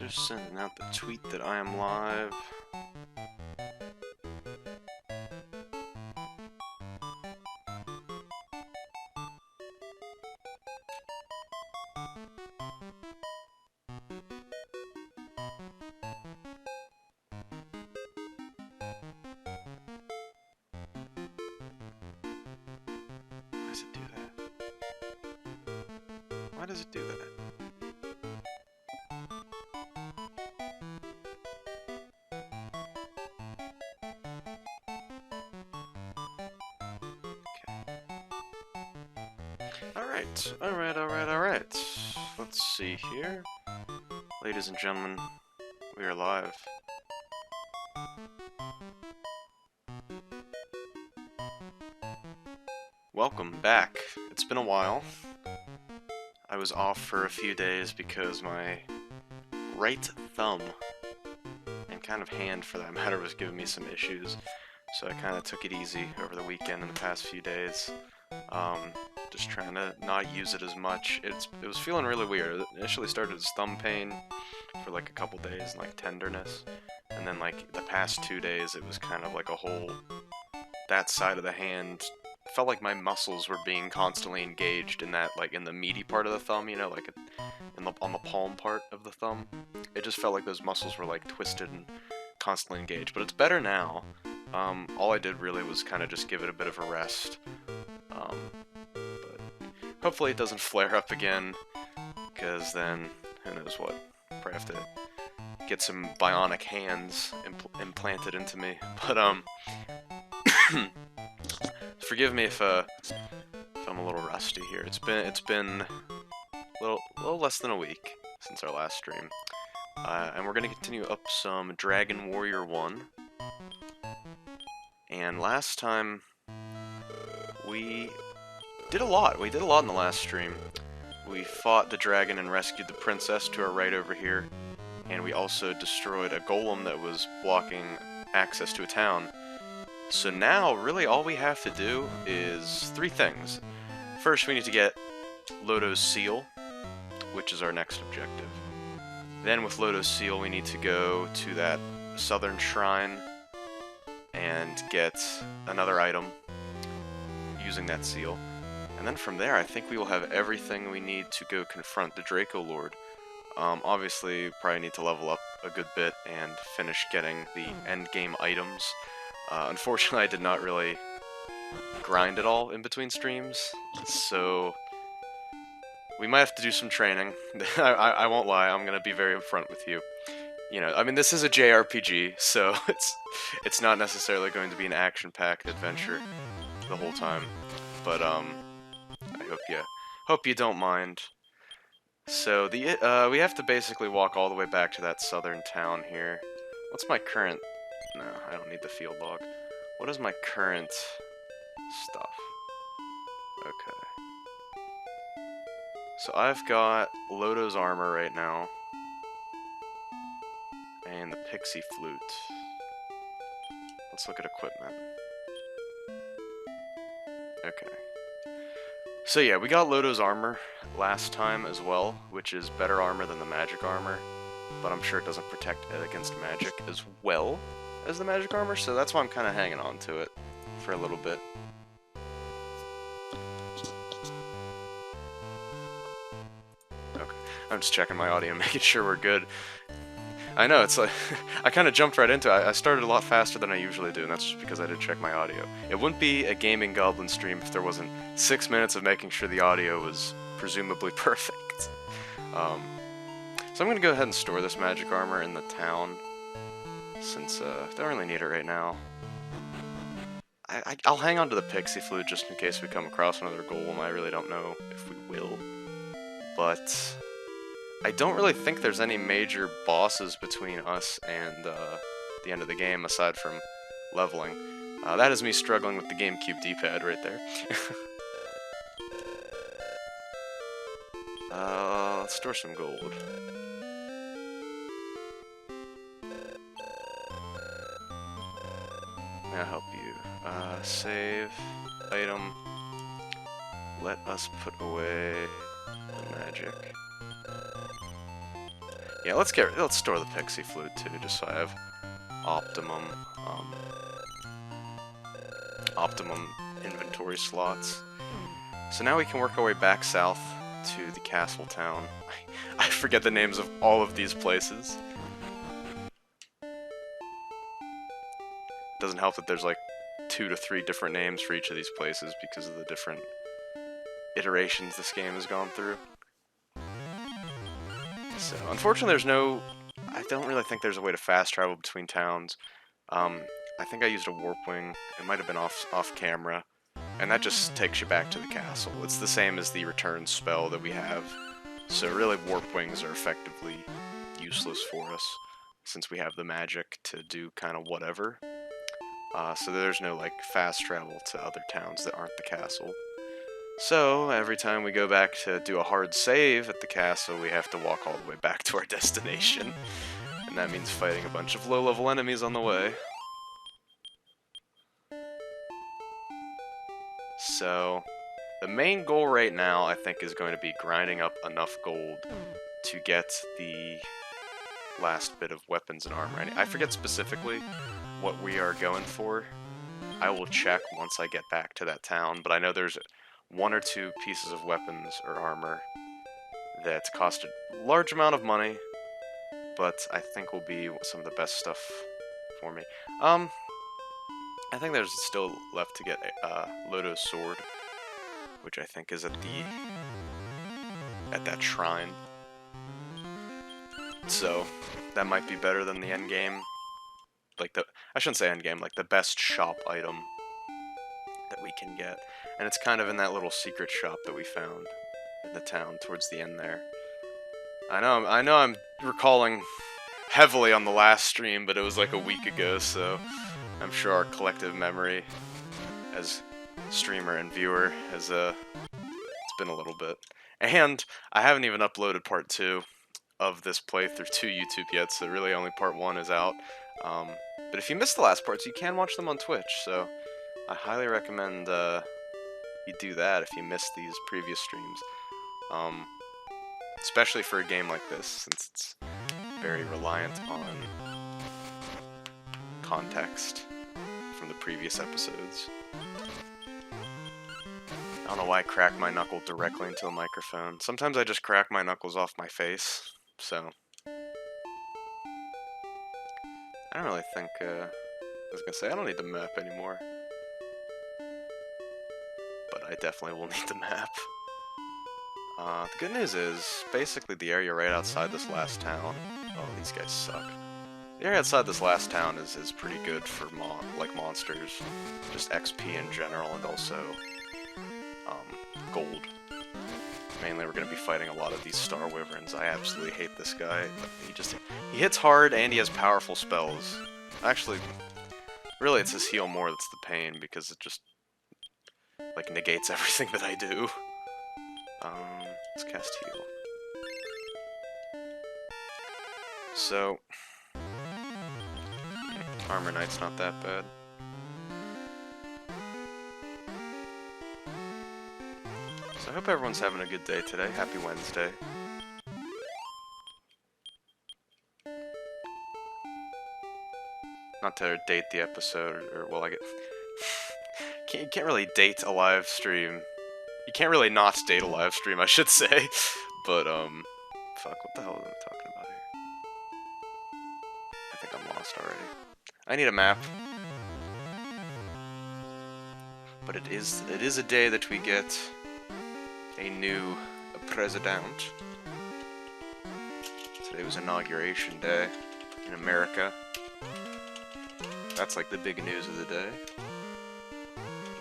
Just sending out the tweet that I am live. Why does it do that? Why does it do that? Alright. Let's see here. Ladies and gentlemen, we are live. Welcome back. It's been a while. I was off for a few days because my right thumb, and kind of hand for that matter, was giving me some issues. So I kind of took it easy over the weekend and the past few days. Just trying to not use it as much. It was feeling really weird. It initially started as thumb pain for like a couple days, and like tenderness. And then like the past 2 days, it was kind of like a whole... that side of the hand felt like my muscles were being constantly engaged in that, like in the meaty part of the thumb, you know, like on the palm part of the thumb. It just felt like those muscles were like twisted and constantly engaged. But it's better now. All I did really was kind of just give it a bit of a rest. But hopefully it doesn't flare up again, because then, who knows what. Probably have to get some bionic hands implanted into me. But, forgive me if I'm a little rusty here. It's been a little less than a week since our last stream. And we're going to continue up some Dragon Warrior 1. And last time, we did a lot. We did a lot in the last stream. We fought the dragon and rescued the princess to our right over here. And we also destroyed a golem that was blocking access to a town. So now, really all we have to do is 3 things. First, we need to get Lodo's Seal, which is our next objective. Then with Lodo's Seal, we need to go to that southern shrine and get another item using that seal. And then from there, I think we will have everything we need to go confront the Draco Lord. Obviously, probably need to level up a good bit and finish getting the endgame items. Unfortunately, I did not really grind at all in between streams, so we might have to do some training. I won't lie, I'm gonna be very upfront with you. You know, I mean, this is a JRPG, so it's not necessarily going to be an action-packed adventure the whole time. But I hope you don't mind. So we have to basically walk all the way back to that southern town here. What's my current? No, I don't need the field log. What is my current stuff? Okay. So I've got Lodo's armor right now. And the pixie flute. Let's look at equipment. Okay. So yeah, we got Lodo's armor last time as well, which is better armor than the magic armor, but I'm sure it doesn't protect against magic as well as the magic armor, so that's why I'm kind of hanging on to it for a little bit. Okay, I'm just checking my audio, making sure we're good. I know, it's like, I kind of jumped right into it. I started a lot faster than I usually do, and that's just because I didn't check my audio. It wouldn't be a gaming Goblin stream if there wasn't 6 minutes of making sure the audio was presumably perfect. So I'm going to go ahead and store this magic armor in the town, since I don't really need it right now. I'll hang on to the pixie flute just in case we come across another golem. I really don't know if we will, but I don't really think there's any major bosses between us and the end of the game, aside from leveling. That is me struggling with the GameCube D-pad right there. Let's store some gold. May I help you? Save, item, let us put away the magic. Yeah, let's store the Pixie Flute too, just so I have optimum optimum inventory slots. So now we can work our way back south to the castle town. I forget the names of all of these places. Doesn't help that there's like 2 to 3 different names for each of these places because of the different iterations this game has gone through. So, unfortunately I don't really think there's a way to fast travel between towns. I think I used a warp wing. It might have been off camera. And that just takes you back to the castle. It's the same as the return spell that we have. So really, warp wings are effectively useless for us, since we have the magic to do kind of whatever. So there's no like fast travel to other towns that aren't the castle. So every time we go back to do a hard save at the castle, we have to walk all the way back to our destination. And that means fighting a bunch of low-level enemies on the way. So, the main goal right now, I think, is going to be grinding up enough gold to get the last bit of weapons and armor. I forget specifically what we are going for. I will check once I get back to that town, but I know there's 1 or 2 pieces of weapons or armor that cost a large amount of money, but I think will be some of the best stuff for me. I think there's still left to get Lodo's sword, which I think is at that shrine. So that might be better than the end game. Like I shouldn't say end game, like the best shop item that we can get. And it's kind of in that little secret shop that we found in the town towards the end there. I know I'm recalling heavily on the last stream, but it was like a week ago, so I'm sure our collective memory as streamer and viewer has it's been a little bit. And I haven't even uploaded part 2 of this playthrough to YouTube yet, so really only part 1 is out. But if you missed the last parts, you can watch them on Twitch, so I highly recommend you do that if you missed these previous streams. Especially for a game like this, since it's very reliant on context from the previous episodes. I don't know why I crack my knuckle directly into the microphone. Sometimes I just crack my knuckles off my face, so I don't really think, I was gonna say, I don't need the map anymore. But I definitely will need the map. The good news is, basically the area right outside this last town... Oh, these guys suck. The area outside this last town is pretty good for monsters. Just XP in general, and also gold. Mainly we're going to be fighting a lot of these Star Wyverns. I absolutely hate this guy. He hits hard and he has powerful spells. Actually, really it's his heal more that's the pain, because it just like negates everything that I do. Let's cast heal. So, Armor Knight's not that bad. So I hope everyone's having a good day today. Happy Wednesday. Not to date the episode, or well, I get... you can't really date a live stream. You can't really not date a live stream, I should say. But, fuck, what the hell am I talking about here? I think I'm lost already. I need a map. But it is a day that we get a new president. Today was Inauguration Day in America. That's like the big news of the day.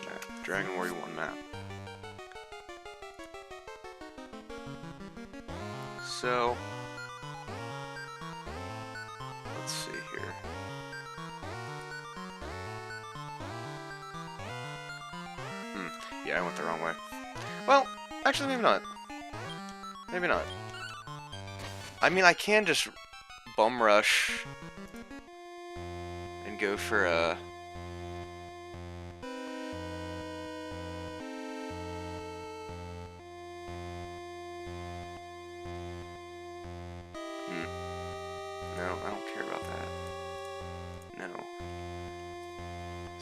Map. Dragon Warrior 1 map. So, let's see here. Yeah, I went the wrong way. Well, actually, maybe not. Maybe not. I mean, I can just bum rush and go for a...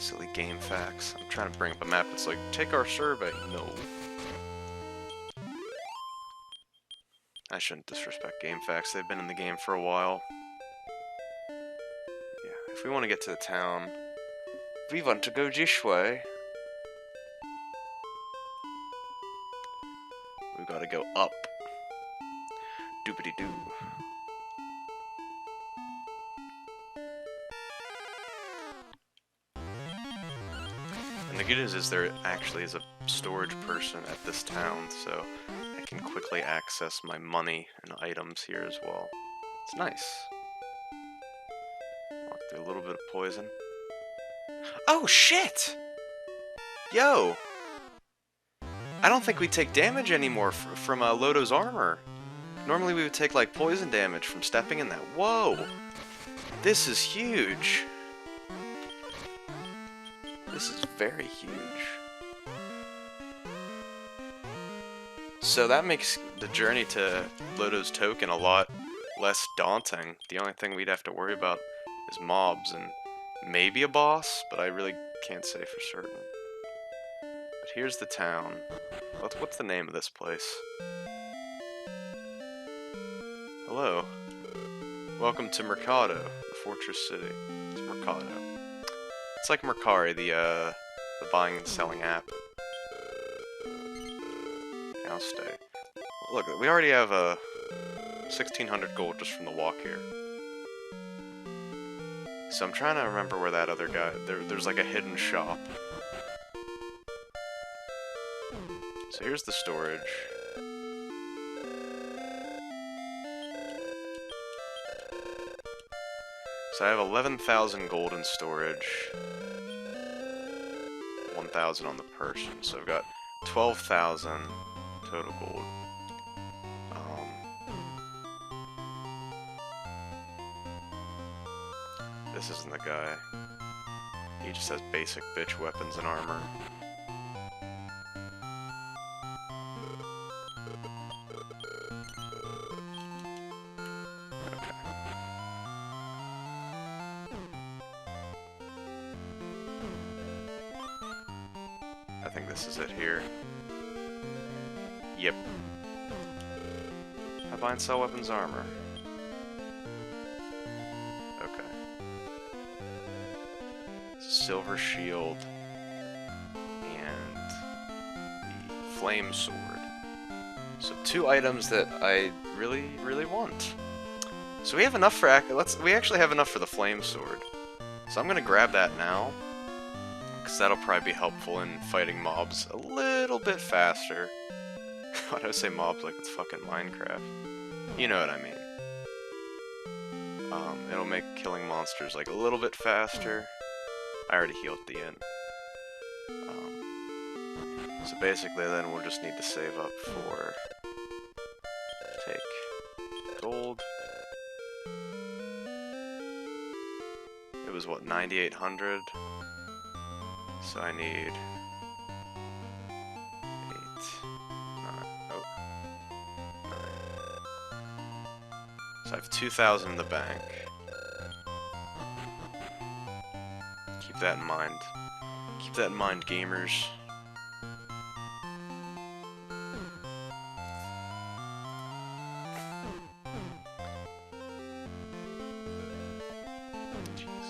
Silly game facts. I'm trying to bring up a map that's like, take our survey. No. I shouldn't disrespect game facts. They've been in the game for a while. Yeah, if we want to get to the town, we want to go this way. We've got to go up. Doopity-doo. And the good news is there actually is a storage person at this town, so I can quickly access my money and items here as well. It's nice. Walk through a little bit of poison. Oh, shit! Yo! I don't think we take damage anymore from Lodo's armor. Normally we would take, like, poison damage from stepping in that. Whoa! This is huge! This is very huge. So that makes the journey to Lodo's token a lot less daunting. The only thing we'd have to worry about is mobs and maybe a boss, but I really can't say for certain. But here's the town. What's the name of this place? Hello. Welcome to Mercado, the fortress city. It's Mercado. It's like Mercari, the buying and selling app. Yeah, I'll stay. Look, we already have 1,600 gold just from the walk here. So I'm trying to remember where that other guy... There's like a hidden shop. So here's the storage. So I have 11,000 gold in storage. 1,000 on the person. So I've got 12,000 total gold. This isn't the guy. He just has basic bitch weapons and armor. Okay. I think this is it here. Yep. I buy and sell weapons armor. Okay. Silver shield and the flame sword. So 2 items that I really want. So we have enough for we actually have enough for the flame sword. So I'm gonna grab that now, because that'll probably be helpful in fighting mobs a little bit faster. Why do I say mobs like it's fucking Minecraft? You know what I mean. It'll make killing monsters like a little bit faster. I already healed at the end. So basically then we'll just need to save up for... Take gold. It was what, 9,800? So I need... 8... 9... Oh. 9... So I have 2,000 in the bank. Keep that in mind. Keep that in mind, gamers. Jeez.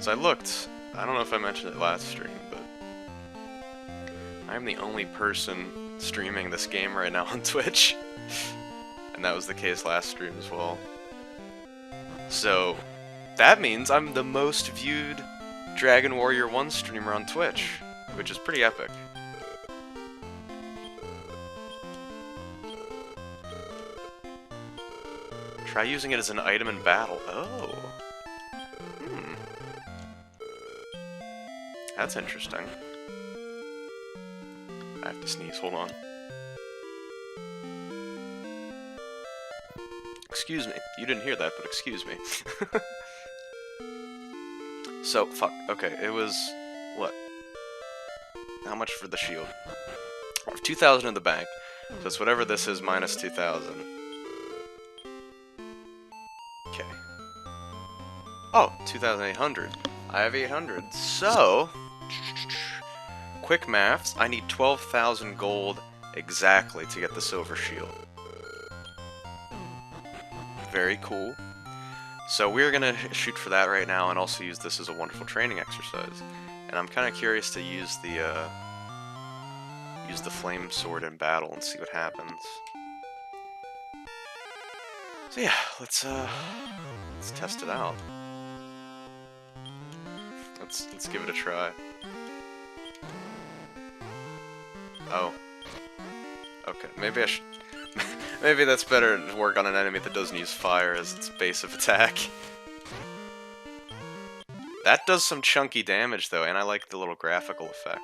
So I looked. I don't know if I mentioned it last stream, but I'm the only person streaming this game right now on Twitch. And that was the case last stream as well. So that means I'm the most viewed Dragon Warrior 1 streamer on Twitch, which is pretty epic. Try using it as an item in battle. Oh. That's interesting. I have to sneeze, hold on. Excuse me. You didn't hear that, but excuse me. So, fuck. Okay, it was... what? How much for the shield? I have 2,000 in the bank. So it's whatever this is minus 2,000. Okay. Oh, 2,800. I have 800. So, quick maths, I need 12,000 gold exactly to get the silver shield. Very cool. So we're gonna shoot for that right now and also use this as a wonderful training exercise. And I'm kind of curious to use the flame sword in battle and see what happens. So yeah, let's test it out. Let's give it a try. Oh. Okay, maybe I should... maybe that's better to work on an enemy that doesn't use fire as its base of attack. That does some chunky damage though, and I like the little graphical effect.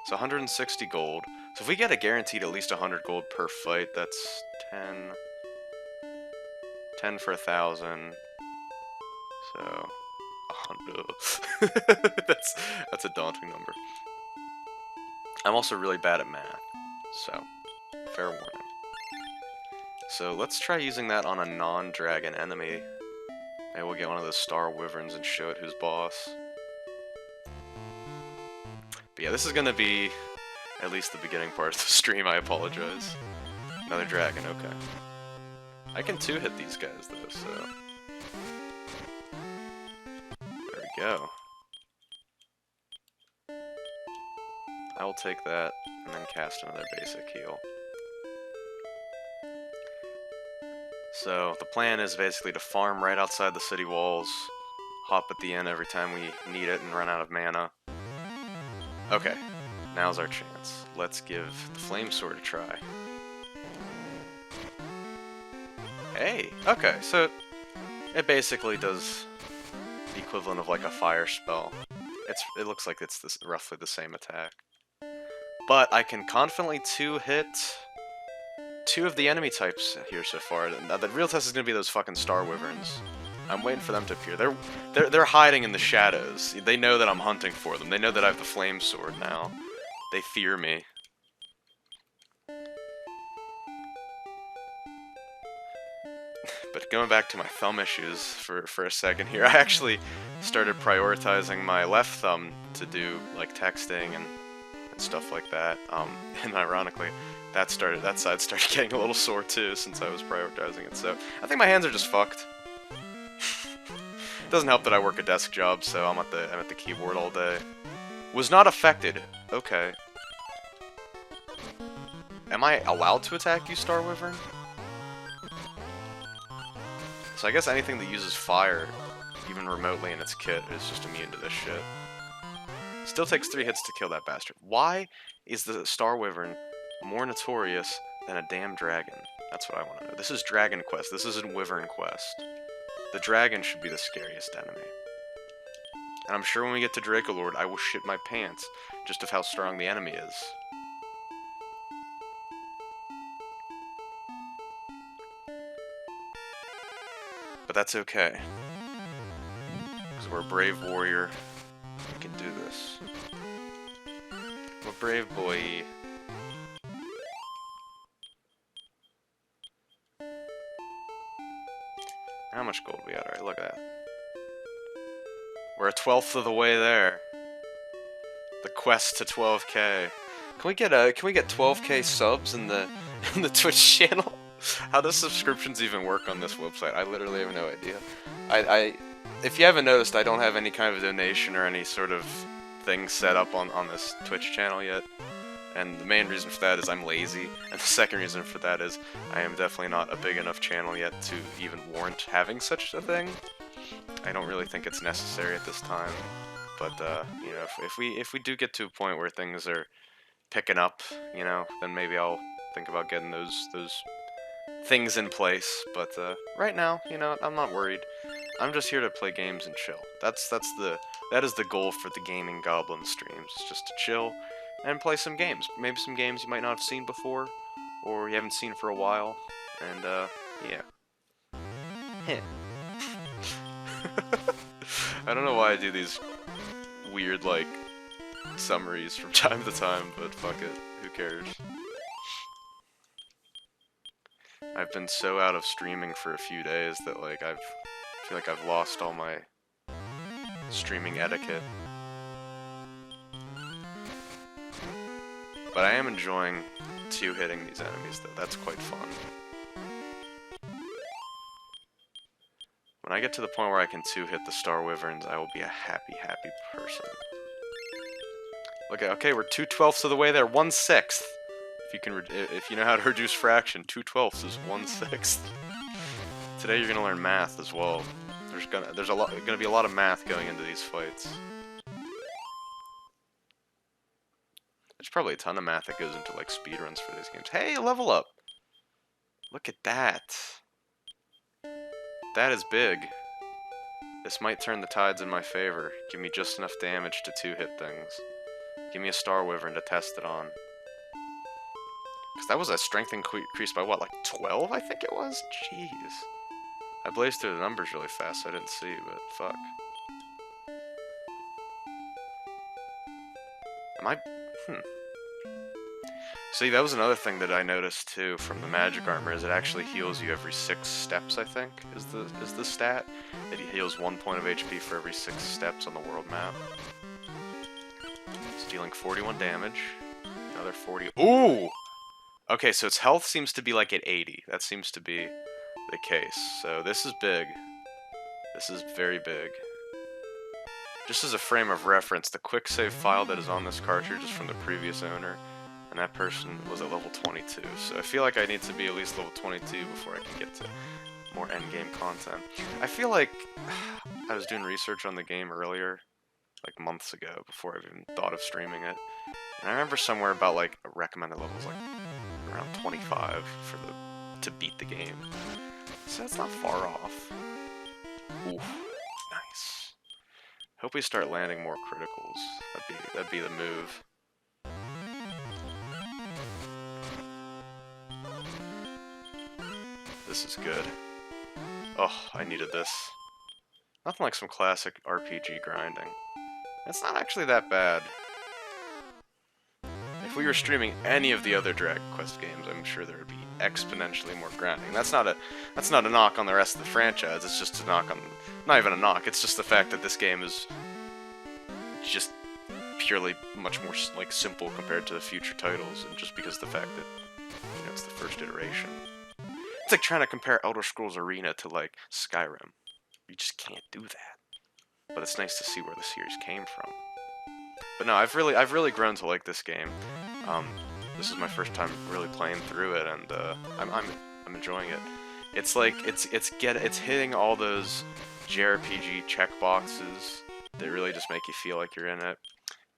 So 160 gold. So if we get a guaranteed at least 100 gold per fight, that's 10 for 1,000. So 100. That's a daunting number. I'm also really bad at math, so fair warning. So let's try using that on a non-dragon enemy. Maybe we'll get one of those star wyverns and show it who's boss. But yeah, this is gonna be at least the beginning part of the stream, I apologize. Another dragon, okay. I can two-hit these guys though, so... there we go. I will take that, and then cast another basic heal. So, the plan is basically to farm right outside the city walls, hop at the inn every time we need it and run out of mana. Okay, now's our chance. Let's give the flame sword a try. Hey, okay, so it basically does the equivalent of like a fire spell. It looks like it's roughly the same attack. But I can confidently two-hit two of the enemy types here so far. The real test is gonna be those fucking star wyverns. I'm waiting for them to appear. They're hiding in the shadows. They know that I'm hunting for them. They know that I have the flame sword now. They fear me. But going back to my thumb issues for a second here, I actually started prioritizing my left thumb to do like texting and stuff like that. And ironically, that side started getting a little sore too since I was prioritizing it. So I think my hands are just fucked. It doesn't help that I work a desk job, so I'm at the keyboard all day. Was not affected. Okay. Am I allowed to attack you, Star Wyvern? So I guess anything that uses fire, even remotely in its kit, is just immune to this shit. Still takes 3 hits to kill that bastard. Why is the Star Wyvern more notorious than a damn dragon? That's what I want to know. This is Dragon Quest. This isn't Wyvern Quest. The dragon should be the scariest enemy. And I'm sure when we get to Dracolord, I will shit my pants just of how strong the enemy is. But that's okay. Because we're a brave warrior. We can do this. I'm a brave boy. How much gold we got? Alright, look at that. We're a 12th of the way there. The quest to 12k. Can we get 12k subs in the Twitch channel? How does subscriptions even work on this website? I literally have no idea. If you haven't noticed, I don't have any kind of donation or any sort of thing set up on this Twitch channel yet. And the main reason for that is I'm lazy, and the second reason for that is I am definitely not a big enough channel yet to even warrant having such a thing. I don't really think it's necessary at this time, but you know, if we do get to a point where things are picking up, you know, then maybe I'll think about getting those things in place. But right now, you know, I'm not worried. I'm just here to play games and chill. That is the goal for the Gaming Goblin streams, just to chill and play some games. Maybe some games you might not have seen before, or you haven't seen for a while, and yeah. I don't know why I do these weird, like, summaries from time to time, but fuck it, who cares? I've been so out of streaming for a few days that, like, I feel like I've lost all my streaming etiquette. But I am enjoying two-hitting these enemies, though. That's quite fun. When I get to the point where I can two-hit the Star Wyverns, I will be a happy, happy person. Okay, we're 2/12 of the way there. 1/6. If you know how to reduce fraction, 2/12 is 1/6. Today you're gonna learn math as well. There's gonna be a lot of math going into these fights. There's probably a ton of math that goes into like speedruns for these games. Hey, level up! Look at that. That is big. This might turn the tides in my favor. Give me just enough damage to two-hit things. Give me a Star Wyvern to test it on. Because that was a strength increase by what, like 12, I think it was? Jeez. I blazed through the numbers really fast, so I didn't see, but fuck. See, that was another thing that I noticed too from the magic armor, is it actually heals you every 6 steps, I think, is the stat. It heals 1 point of HP for every 6 steps on the world map. It's dealing 41 damage. Another 40. Ooh! Okay, so its health seems to be like at 80. That seems to be the case. So this is big. This is very big. Just as a frame of reference, the quick save file that is on this cartridge is from the previous owner, and that person was at level 22. So I feel like I need to be at least level 22 before I can get to more endgame content. I feel like I was doing research on the game earlier, like months ago, before I even thought of streaming it. And I remember somewhere about like a recommended level was like around 25 to beat the game. So it's not far off. Oof, nice. Hope we start landing more criticals. That'd be the move. This is good. Oh, I needed this. Nothing like some classic RPG grinding. It's not actually that bad. If we were streaming any of the other Dragon Quest games, I'm sure there would be exponentially more grinding. That's not a knock on the rest of the franchise. It's just a knock on, not even a knock. It's just the fact that this game is just purely much more like simple compared to the future titles, and just because of the fact that it's the first iteration. It's like trying to compare Elder Scrolls Arena to like Skyrim. You just can't do that. But it's nice to see where the series came from. But no, I've really grown to like this game. This is my first time really playing through it, and I'm enjoying it. It's like it's hitting all those JRPG checkboxes that really just make you feel like you're in it,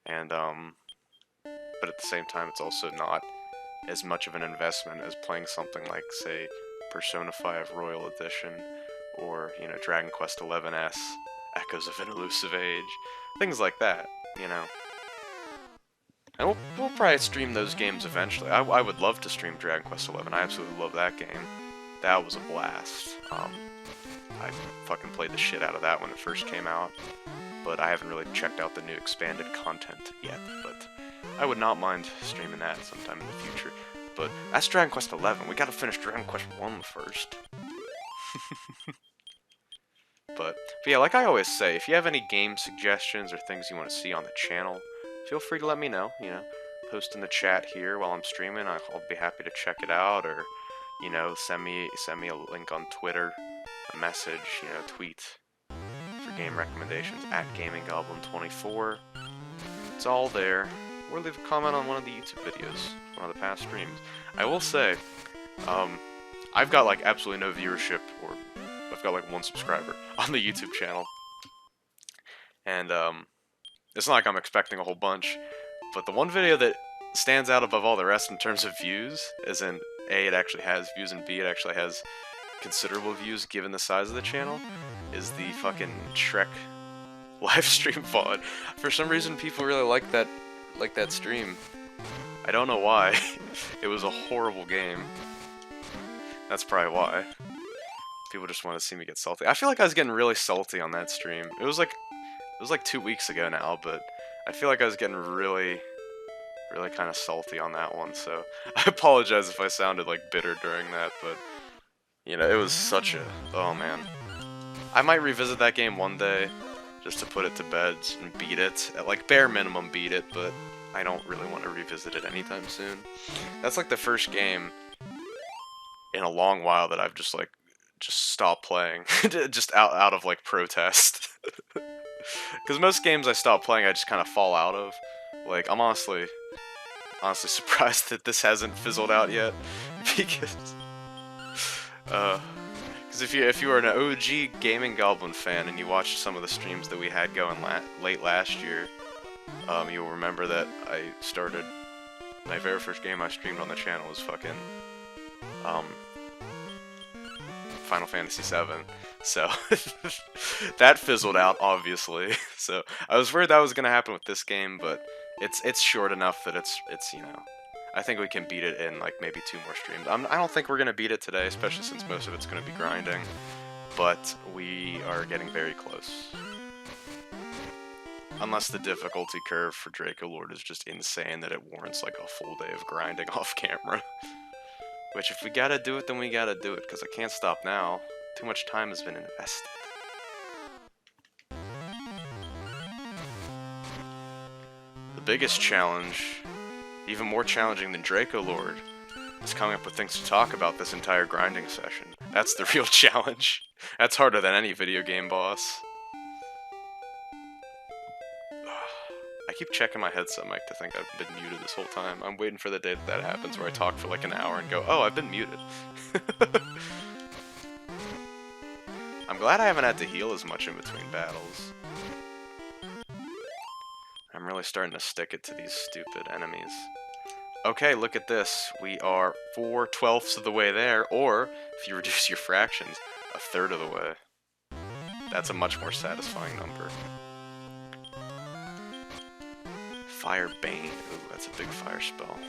and but at the same time, it's also not as much of an investment as playing something like, say, Persona 5 Royal Edition, or Dragon Quest XI's Echoes of an Elusive Age, things like that, And we'll probably stream those games eventually. I would love to stream Dragon Quest XI. I absolutely love that game. That was a blast. I fucking played the shit out of that when it first came out, but I haven't really checked out the new expanded content yet, but I would not mind streaming that sometime in the future. But that's Dragon Quest XI. We gotta finish Dragon Quest I first. But yeah, like I always say, if you have any game suggestions or things you want to see on the channel, feel free to let me know, post in the chat here while I'm streaming. I'll be happy to check it out, or, send me a link on Twitter, a message, tweet for game recommendations at GamingGoblin24. It's all there. Or leave a comment on one of the YouTube videos, one of the past streams. I will say, I've got like absolutely no viewership, or I've got like 1 subscriber on the YouTube channel. And it's not like I'm expecting a whole bunch, but the one video that stands out above all the rest in terms of views, as in A, it actually has views, and B, it actually has considerable views given the size of the channel, is the fucking Shrek live stream VOD. For some reason, people really like that stream. I don't know why. It was a horrible game. That's probably why. People just want to see me get salty. I feel like I was getting really salty on that stream. It was like 2 weeks ago now, but I feel like I was getting really kind of salty on that one, so I apologize if I sounded like bitter during that, but it was such a, oh man. I might revisit that game one day, just to put it to bed and beat it. At like bare minimum beat it, but I don't really want to revisit it anytime soon. That's like the first game in a long while that I've just stopped playing, just out of like protest. Because most games I stop playing, I just kind of fall out of. Like, I'm honestly surprised that this hasn't fizzled out yet, because if you are an OG Gaming Goblin fan and you watched some of the streams that we had going late last year, you'll remember that I started my very first game I streamed on the channel was fucking Final Fantasy VII. So that fizzled out, obviously. So I was worried that was gonna happen with this game, but it's short enough that it's you know, I think we can beat it in like maybe 2 more streams. I don't think we're gonna beat it today, especially since most of it's gonna be grinding, but we are getting very close. Unless the difficulty curve for Draco Lord is just insane that it warrants like a full day of grinding off camera. Which, if we gotta do it, then we gotta do it, because I can't stop now. Too much time has been invested. The biggest challenge, even more challenging than Draco Lord, is coming up with things to talk about this entire grinding session. That's the real challenge. That's harder than any video game boss. I keep checking my headset mic to think I've been muted this whole time. I'm waiting for the day that happens where I talk for like an hour and go, oh, I've been muted. I'm glad I haven't had to heal as much in between battles. I'm really starting to stick it to these stupid enemies. Okay, look at this. We are 4/12 of the way there, or, if you reduce your fractions, 1/3 of the way. That's a much more satisfying number. Fire Bane. Ooh, that's a big fire spell.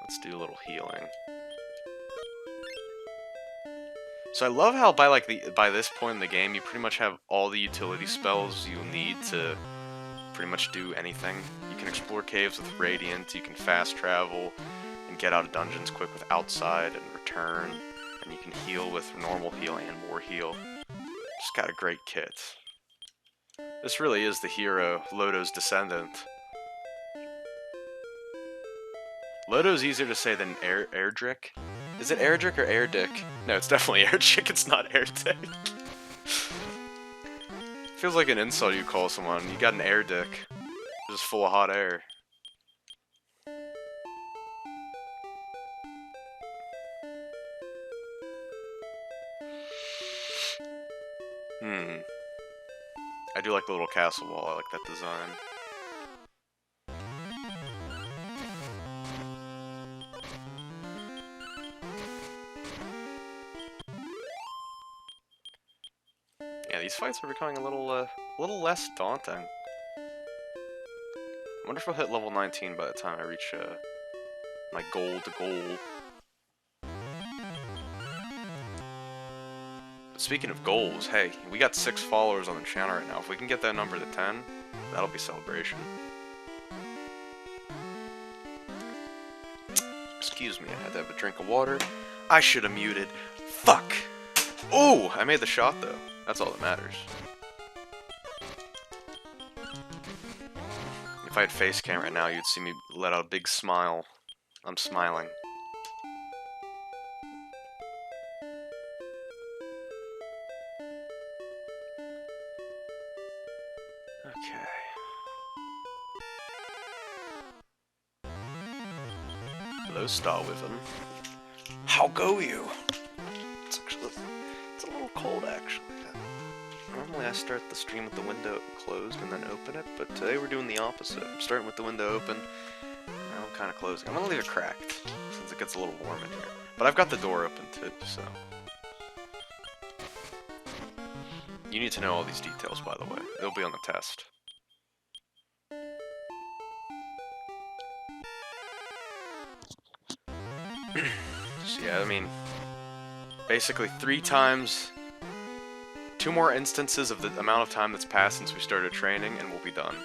Let's do a little healing. So I love how by this point in the game, you pretty much have all the utility spells you need to pretty much do anything. You can explore caves with Radiant, you can fast travel, and get out of dungeons quick with Outside and Return, and you can heal with normal heal and War Heal. Just got a great kit. This really is the hero, Lodo's descendant. Lodo's easier to say than Erdrick. Is it Erdrick or Erdick? No, it's definitely Erdrick, it's not Erdick. Feels like an insult you call someone. You got an Erdick. Just full of hot air. I do like the little castle wall, I like that design. Yeah, these fights are becoming a little less daunting. I wonder if I'll hit level 19 by the time I reach my goal. But speaking of goals, hey, we got 6 followers on the channel right now. If we can get that number to 10, that'll be celebration. Excuse me, I had to have a drink of water. I should have muted. Fuck! Oh, I made the shot though. That's all that matters. If I had face cam right now, you'd see me let out a big smile. I'm smiling. Okay. Hello, Starwyvern. How go you? It's a little cold, actually. Normally I start the stream with the window closed and then open it, but today we're doing the opposite. I'm starting with the window open, and now I'm kind of closing. I'm gonna leave it cracked, since it gets a little warm in here. But I've got the door open too, so... You need to know all these details, by the way. They'll be on the test. So yeah, I mean... Basically 3 times... 2 more instances of the amount of time that's passed since we started training, and we'll be done.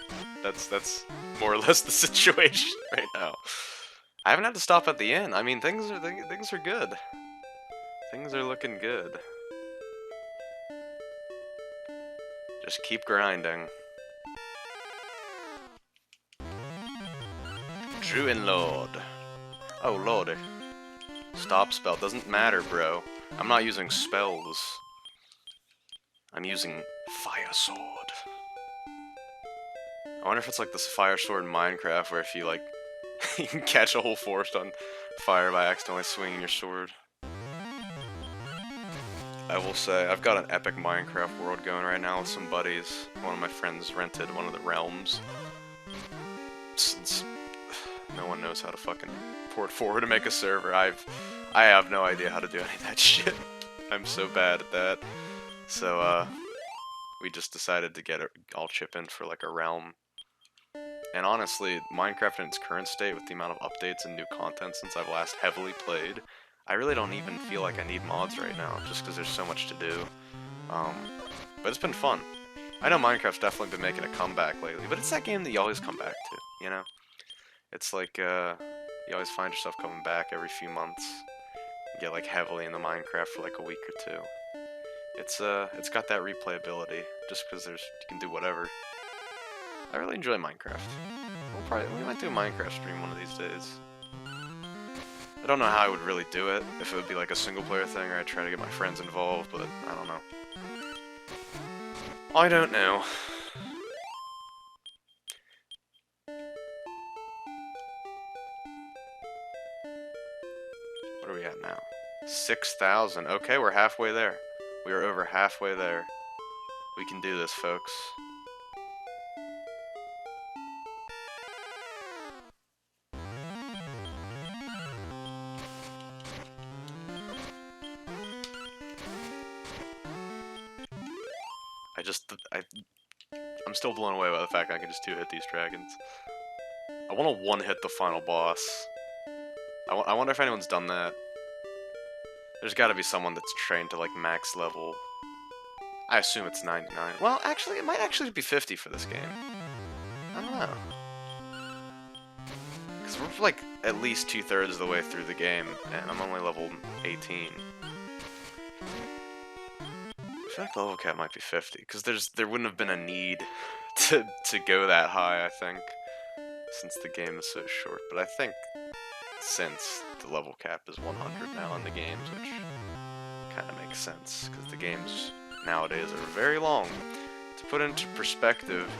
That's more or less the situation right now. I haven't had to stop at the inn. I mean, things are good. Things are looking good. Just keep grinding. Druid Lord. Oh, lordy. Stop spell. Doesn't matter, bro. I'm not using spells. I'm using Fire Sword. I wonder if it's like this Fire Sword in Minecraft where if you like you can catch a whole forest on fire by accidentally swinging your sword. I will say, I've got an epic Minecraft world going right now with some buddies. One of my friends rented one of the realms. Since no one knows how to fucking port forward to make a server, I have no idea how to do any of that shit. I'm so bad at that. So, we just decided to get all chip in for like a realm. And honestly, Minecraft in its current state, with the amount of updates and new content since I've last heavily played, I really don't even feel like I need mods right now, just because there's so much to do. But it's been fun. I know Minecraft's definitely been making a comeback lately, but it's that game that you always come back to, you know? It's like, you always find yourself coming back every few months. You get like heavily into Minecraft for like a week or two. It's got that replayability, just because you can do whatever. I really enjoy Minecraft. We might do a Minecraft stream one of these days. I don't know how I would really do it, if it would be like a single player thing or I'd try to get my friends involved, but I don't know. I don't know. What are we at now? 6,000. Okay, we're halfway there. We are over halfway there. We can do this, folks. I'm still blown away by the fact I can just two-hit these dragons. I want to one-hit the final boss. I wonder if anyone's done that. There's gotta be someone that's trained to, like, max level. I assume it's 99. Well, actually, it might actually be 50 for this game. I don't know. Because we're, like, at least 2/3 of the way through the game, and I'm only level 18. I feel like the level cap might be 50, because there wouldn't have been a need to go that high, I think, since the game is so short. But I think since the level cap is 100 now in the games, which kind of makes sense, because the games nowadays are very long. To put into perspective,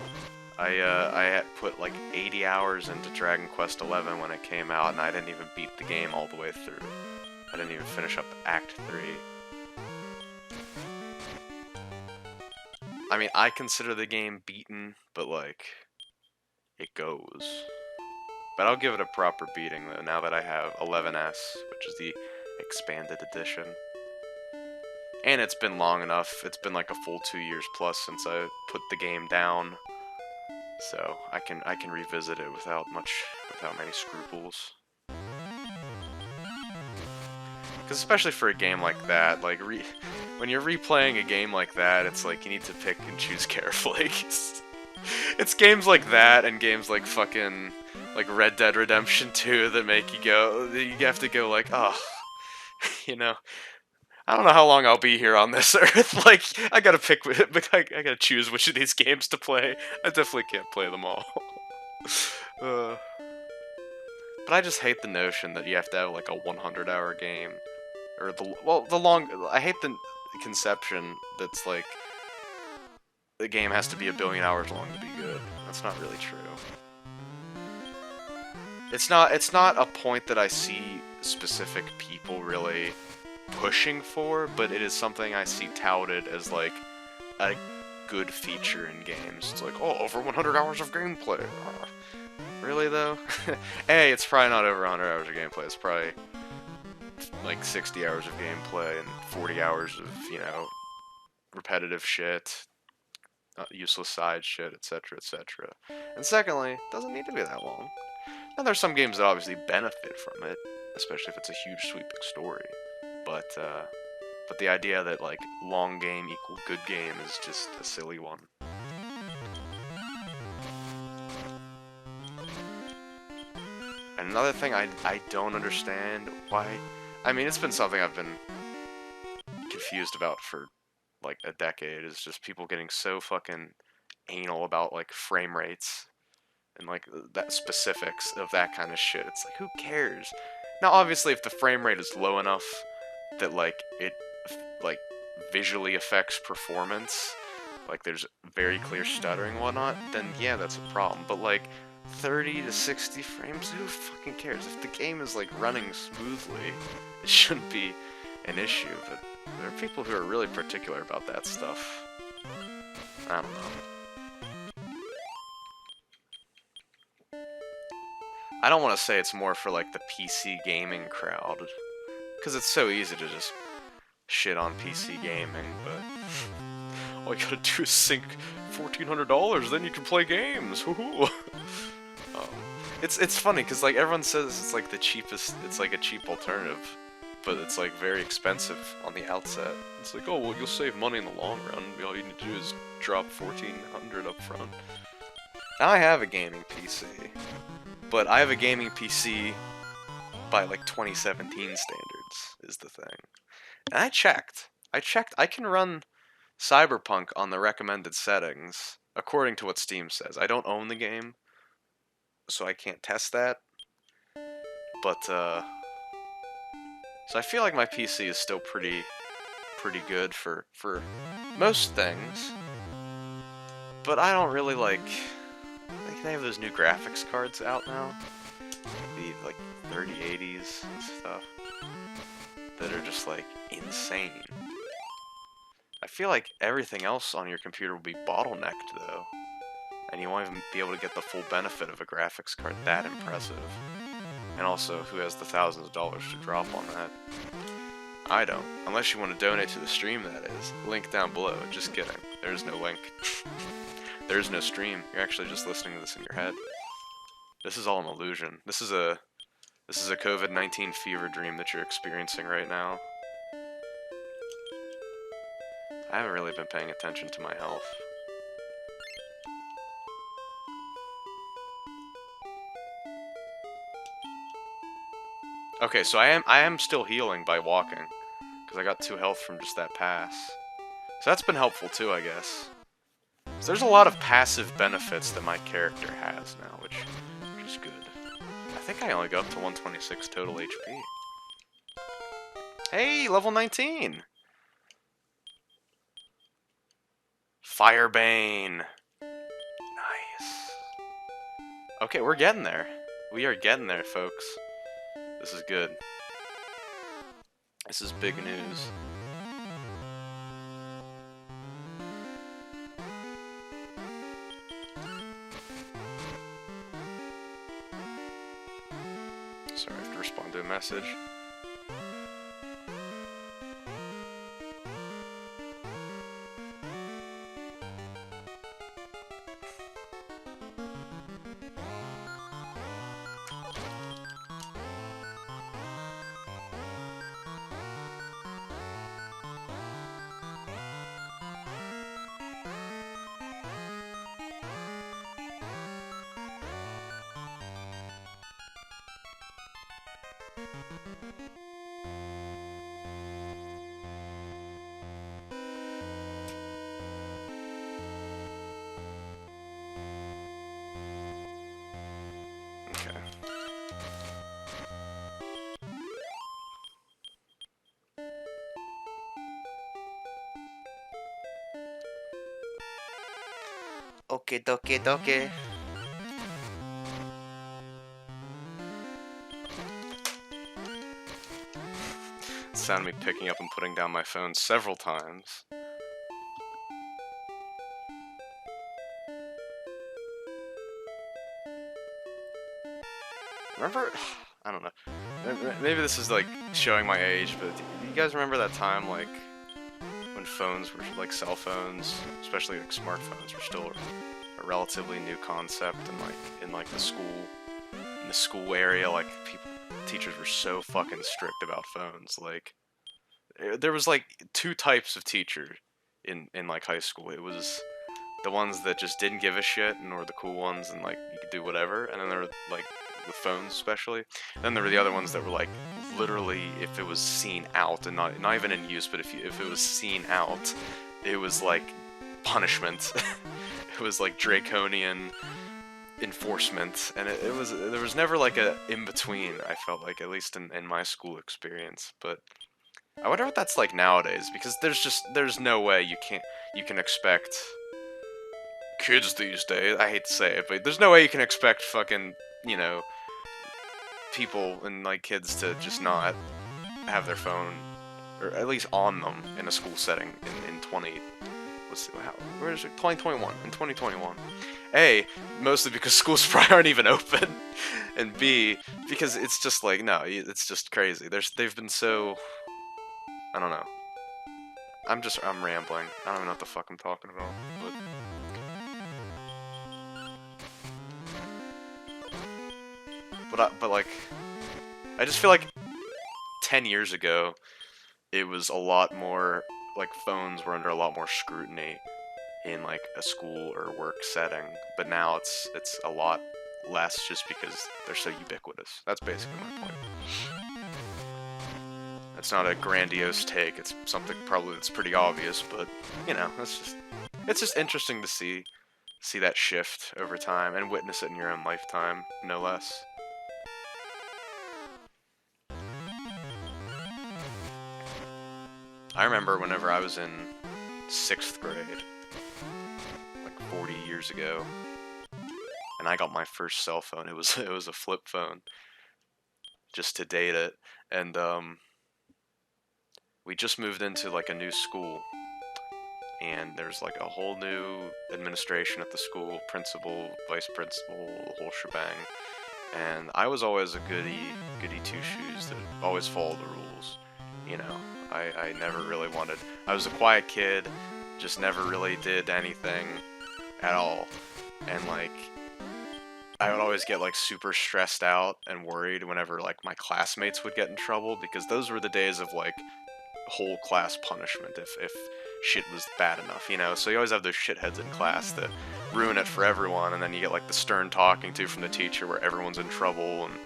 I had put like 80 hours into Dragon Quest XI when it came out, and I didn't even beat the game all the way through. I didn't even finish up Act 3. I mean, I consider the game beaten, but, like, it goes. But I'll give it a proper beating, though, now that I have 11S, which is the expanded edition. And it's been long enough. It's been, like, a full 2 years plus since I put the game down. So, I can revisit it without many scruples. Because especially for a game like that, like, when you're replaying a game like that, it's like you need to pick and choose carefully. It's games like that and games like fucking, like, Red Dead Redemption 2 that make you have to go like, oh, you know, I don't know how long I'll be here on this earth. Like, I gotta pick, I gotta choose which of these games to play. I definitely can't play them all. But I just hate the notion that you have to have, like, a 100-hour game. Or I hate the conception that's like the game has to be 1 billion hours long to be good. That's not really true. It's not a point that I see specific people really pushing for, but it is something I see touted as like a good feature in games. It's like, oh, over 100 hours of gameplay. Really though? Hey, it's probably not over 100 hours of gameplay. It's probably like 60 hours of gameplay and 40 hours of, you know, repetitive shit, useless side shit, etc., etc. And secondly, it doesn't need to be that long. Now, there's some games that obviously benefit from it, especially if it's a huge sweeping story. But the idea that, like, long game equal good game is just a silly one. And another thing I don't understand why... I mean, it's been something I've been confused about for like a decade is just people getting so fucking anal about like frame rates and like that specifics of that kind of shit. It's like, who cares? Now, obviously, if the frame rate is low enough that like it like visually affects performance, like there's very clear stuttering and whatnot, then yeah, that's a problem. But like 30 to 60 frames, who fucking cares? If the game is like running smoothly, it shouldn't be an issue. But there are people who are really particular about that stuff. I don't know. I don't want to say it's more for like the PC gaming crowd, because it's so easy to just shit on PC gaming, but all you gotta do is sink $1,400, then you can play games. Woohoo! It's funny because like everyone says it's like the cheapest, it's like a cheap alternative, but it's like very expensive on the outset. It's like, oh well, you'll save money in the long run. All you need to do is drop $1,400 up front. Now I have a gaming PC, but I have a gaming PC by like 2017 standards is the thing. And I checked. I can run Cyberpunk on the recommended settings according to what Steam says. I don't own the game, so I can't test that. But so I feel like my PC is still pretty good for most things. But I don't really like they have those new graphics cards out now. The like 3080s and stuff that are just like insane. I feel like everything else on your computer will be bottlenecked though, and you won't even be able to get the full benefit of a graphics card that impressive. And also, who has the thousands of dollars to drop on that? I don't. Unless you want to donate to the stream, that is. Link down below. Just kidding. There's no link. There's no stream. You're actually just listening to this in your head. This is all an illusion. This is a COVID-19 fever dream that you're experiencing right now. I haven't really been paying attention to my health. Okay, so I am still healing by walking, because I got 2 health from just that pass. So that's been helpful too, I guess. So there's a lot of passive benefits that my character has now, which is good. I think I only go up to 126 total HP. Hey, level 19! Firebane! Nice. Okay, we're getting there. We are getting there, folks. This is good. This is big news. Sorry, I have to respond to a message. Okay, dokie, dokie. Sound me picking up and putting down my phone several times. Remember? I don't know. Maybe this is like showing my age, but do you guys remember that time, like, when phones were like cell phones, especially like smartphones, were still a relatively new concept, and like in the school area, like teachers were so fucking strict about phones. Like there was like 2 types of teacher in like high school. It was the ones that just didn't give a shit and were the cool ones and like you could do whatever, and then there were like with phones especially. And then there were the other ones that were like literally, if it was seen out, and not even in use, but if it was seen out, it was like punishment. It was like draconian enforcement, and there was never like a in-between, I felt like, at least in my school experience. But I wonder what that's like nowadays, because there's no way you can expect kids these days, I hate to say it, but there's no way you can expect fucking, you know, people and like kids to just not have their phone, or at least on them, in a school setting in 2021, in 2021. A, mostly because schools probably aren't even open, and B, because it's just like, no, it's just crazy. They've been so, I don't know. I'm rambling. I don't even know what the fuck I'm talking about, but like, I just feel like 10 years ago, it was a lot more, like, phones were under a lot more scrutiny in, like, a school or work setting, but now it's a lot less just because they're so ubiquitous. That's basically my point. It's not a grandiose take, it's something probably that's pretty obvious, but, you know, it's just interesting to see that shift over time, and witness it in your own lifetime, no less. I remember whenever I was in 6th grade, like 40 years ago, and I got my first cell phone. It was a flip phone, just to date it, and we just moved into like a new school, and there's like a whole new administration at the school, principal, vice principal, the whole shebang. And I was always a goody two-shoes that always followed the rules, you know. I never really wanted... I was a quiet kid, just never really did anything at all. And, like, I would always get, like, super stressed out and worried whenever, like, my classmates would get in trouble, because those were the days of, like, whole class punishment if shit was bad enough, you know? So you always have those shitheads in class that ruin it for everyone, and then you get, like, the stern talking to from the teacher where everyone's in trouble, and...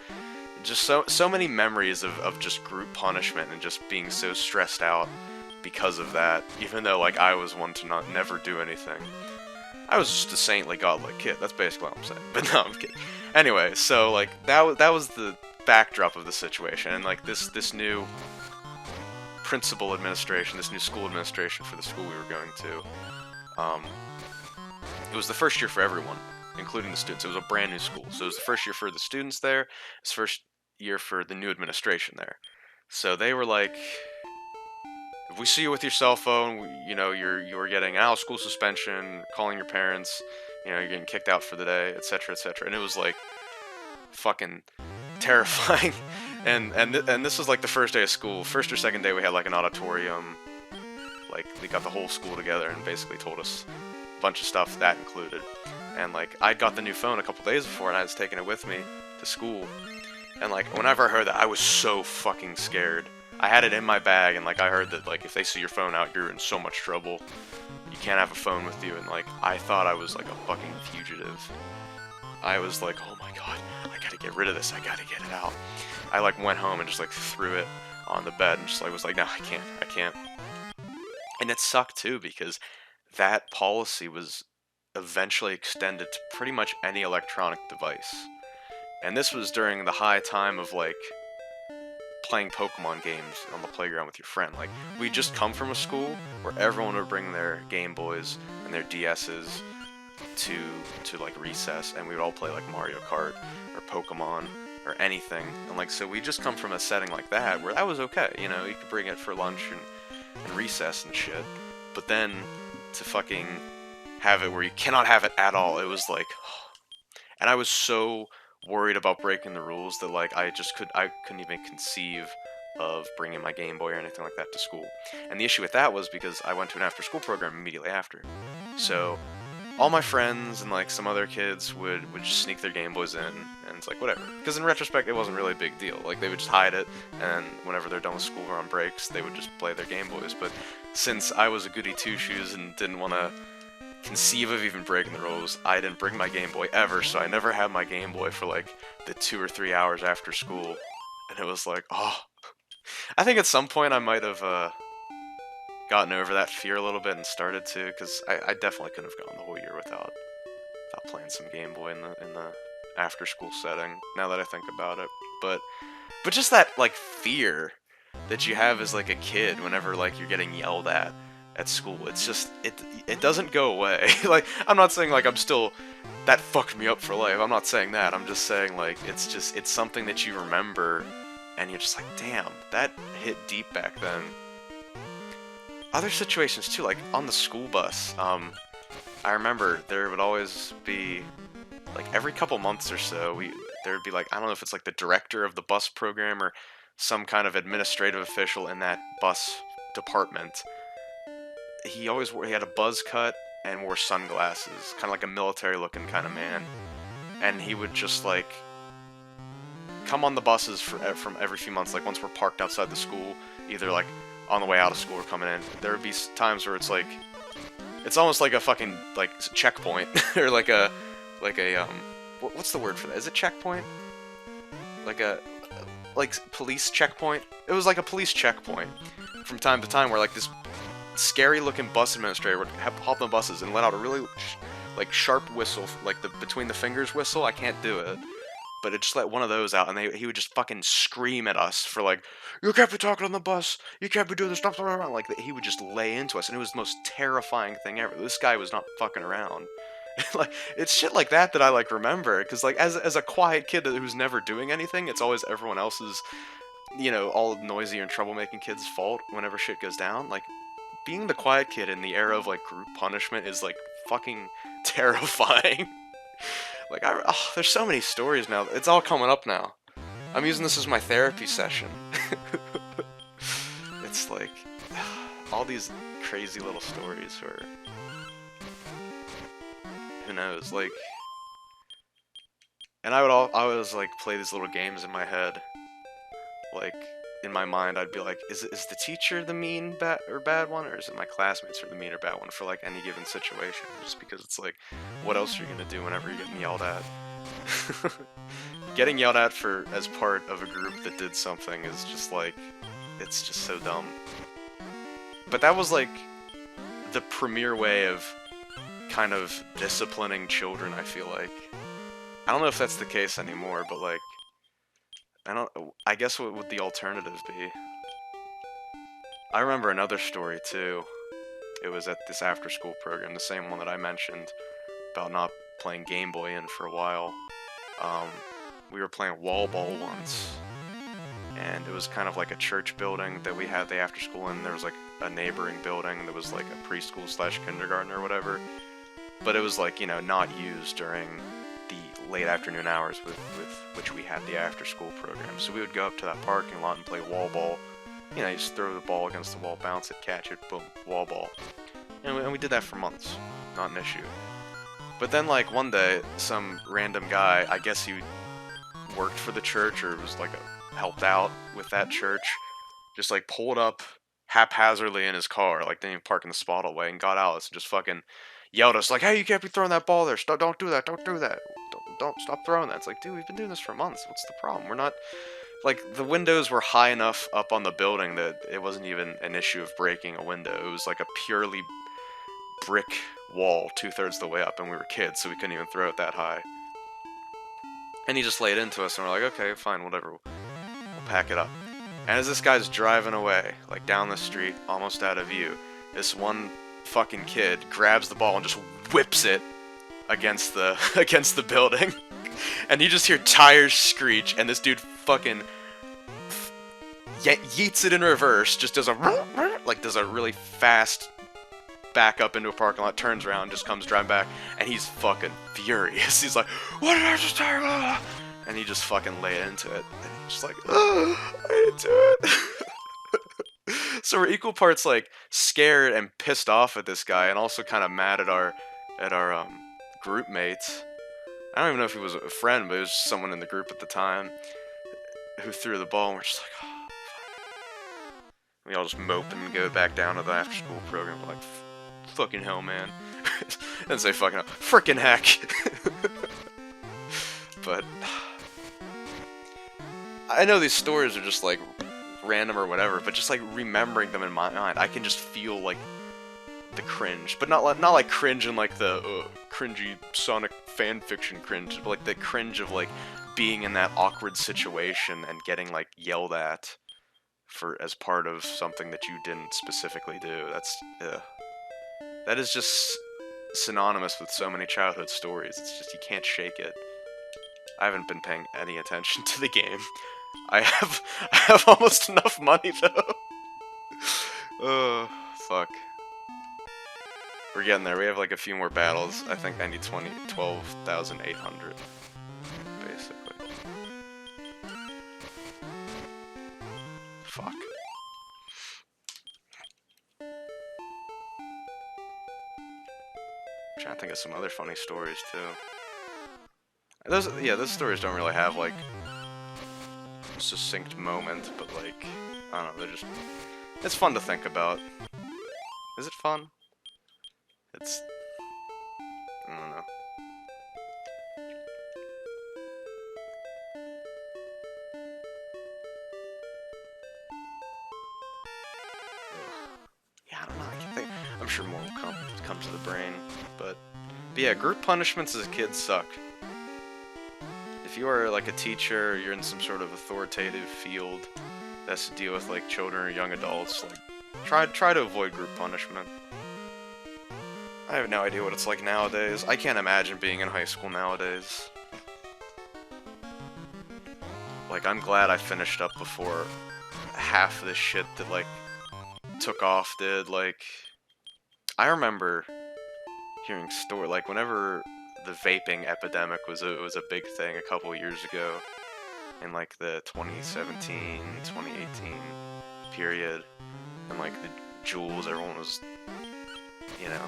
just so many memories of just group punishment and just being so stressed out because of that, even though, like, I was one to never do anything. I was just a saintly, godlike kid, that's basically what I'm saying, but no, I'm kidding. Anyway, so, like, that was the backdrop of the situation, and, like, this new principal administration, this new school administration for the school we were going to, it was the first year for everyone, including the students. It was a brand new school, so it was the first year for the students there, it was the first year for the new administration there. So they were like, if we see you with your cell phone, you know, you're getting out of school suspension, calling your parents, you know, you're getting kicked out for the day, etc., etc. And it was like fucking terrifying. and this was like the first day of school. First or second day we had like an auditorium. Like, they got the whole school together and basically told us a bunch of stuff, that included. And like, I got the new phone a couple days before, and I was taking it with me to school. And like, whenever I heard that, I was so fucking scared. I had it in my bag, and like, I heard that like, if they see your phone out, you're in so much trouble. You can't have a phone with you, and like, I thought I was like a fucking fugitive. I was like, oh my god, I gotta get rid of this, I gotta get it out. I like went home and just like threw it on the bed and just like was like, no, I can't. And it sucked too, because that policy was eventually extended to pretty much any electronic device. And this was during the high time of, like, playing Pokemon games on the playground with your friend. Like, we'd just come from a school where everyone would bring their Game Boys and their DSs to like, recess, and we would all play, like, Mario Kart or Pokemon or anything. And, like, so we just come from a setting like that where that was okay, you know, you could bring it for lunch and recess and shit. But then, to fucking have it where you cannot have it at all, it was like... And I was so worried about breaking the rules that, like, I couldn't even conceive of bringing my Game Boy or anything like that to school. And the issue with that was because I went to an after-school program immediately after. So, all my friends and, like, some other kids would just sneak their Game Boys in, and it's like, whatever. Because in retrospect, it wasn't really a big deal. Like, they would just hide it, and whenever they're done with school or on breaks, they would just play their Game Boys. But since I was a goody two-shoes and didn't want to conceive of even breaking the rules, I didn't bring my Game Boy ever, so I never had my Game Boy for, like, the 2 or 3 hours after school. And it was like, oh, I think at some point I might have gotten over that fear a little bit and started to, because I definitely couldn't have gone the whole year without playing some Game Boy in the after school setting. Now that I think about it, but just that like fear that you have as like a kid whenever like you're getting yelled at school, it's just it doesn't go away. Like, I'm not saying like I'm still that fucked me up for life. I'm not saying that. I'm just saying like it's something that you remember and you're just like, damn, that hit deep back then. Other situations too, like on the school bus. I remember there would always be, like, every couple months or so, there would be, like, I don't know if it's like the director of the bus program or some kind of administrative official in that bus department. He had a buzz cut and wore sunglasses, kind of like a military looking kind of man. And he would just like come on the buses from every few months, like once we're parked outside the school, either like on the way out of school or coming in. There would be times where it's like, it's almost like a fucking like checkpoint or like a what's the word for that? Is it checkpoint? Like police checkpoint? It was like a police checkpoint from time to time where like this scary looking bus administrator would hop on the buses and let out a really like sharp whistle, like the between the fingers whistle. I can't do it, but it just let one of those out, and he would just fucking scream at us for like, you can't be talking on the bus, you can't be doing this stuff around. Like, he would just lay into us, and it was the most terrifying thing ever. This guy was not fucking around. Like, it's shit like that I like remember, because like as a quiet kid who's never doing anything, it's always everyone else's, you know, all noisy and troublemaking kids' fault whenever shit goes down. Like, being the quiet kid in the era of like group punishment is like fucking terrifying. Like, there's so many stories now. It's all coming up now. I'm using this as my therapy session. It's like all these crazy little stories where, who knows, like, and I would always like play these little games in my head. Like, in my mind, I'd be like, is the teacher the mean bad one, or is it my classmates are the mean or bad one for like any given situation? Just because it's like, what else are you gonna do whenever you're getting yelled at? Getting yelled at as part of a group that did something is just like, it's just so dumb. But that was like the premier way of kind of disciplining children, I feel like. I don't know if that's the case anymore, but like, I guess what would the alternative be? I remember another story too. It was at this after school program, the same one that I mentioned about not playing Game Boy in for a while. We were playing wall ball once, and it was kind of like a church building that we had the after school in. There was like a neighboring building that was like a preschool / kindergarten or whatever, but it was like, you know, not used during the late afternoon hours with which we had the after school program. So we would go up to that parking lot and play wall ball. You know, you just throw the ball against the wall, bounce it, catch it, boom, wall ball. And we did that for months, not an issue. But then like one day, some random guy, I guess he worked for the church or was like helped out with that church, just like pulled up haphazardly in his car, like didn't even park in the spot away, and got out and just fucking yelled at us like, hey, you can't be throwing that ball there, don't do that, don't do that, don't stop throwing that. It's like, dude, we've been doing this for months, what's the problem? We're not, like, the windows were high enough up on the building that it wasn't even an issue of breaking a window. It was like a purely brick wall 2/3 the way up, and we were kids, so we couldn't even throw it that high. And he just laid into us, and we're like, okay, fine, whatever, we'll pack it up. And as this guy's driving away, like down the street, almost out of view, this one fucking kid grabs the ball and just whips it against the building. And you just hear tires screech, and this dude fucking yeets it in reverse, just does a really fast back up into a parking lot, turns around, just comes driving back, and he's fucking furious. He's like, what did I just tell you? And he just fucking lay into it. And he's just like, I didn't do it. So we're equal parts like scared and pissed off at this guy, and also kind of mad at our group mates. I don't even know if he was a friend, but it was just someone in the group at the time who threw the ball, and we're just like, oh, fuck. We all just mope and go back down to the after school program. We're like, fucking hell, man. Didn't say fucking hell. Frickin' heck. But I know these stories are just like random or whatever, but just like remembering them in my mind, I can just feel like the cringe, but not like cringe in like the cringy Sonic fanfiction cringe, but like the cringe of like being in that awkward situation and getting like yelled at for as part of something that you didn't specifically do. That is just synonymous with so many childhood stories. It's just you can't shake it. I haven't been paying any attention to the game. I have almost enough money though. Oh, fuck. We're getting there. We have like a few more battles. I think I need 12,800 basically. Fuck. I'm trying to think of some other funny stories too. Those stories don't really have like succinct moment, but like I don't know, they're just it's fun to think about. Is it fun? It's I don't know. Yeah, I don't know. I can think. I'm sure more will come to the brain, but yeah, group punishments as a kid suck. If you are like a teacher, you're in some sort of authoritative field that has to deal with like children or young adults, like try to avoid group punishment. I have no idea what it's like nowadays. I can't imagine being in high school nowadays. Like, I'm glad I finished up before half of this shit that like took off did. Like, I remember hearing like whenever the vaping epidemic was a big thing a couple years ago in like the 2017, 2018 period, and like the Juuls, everyone was, you know,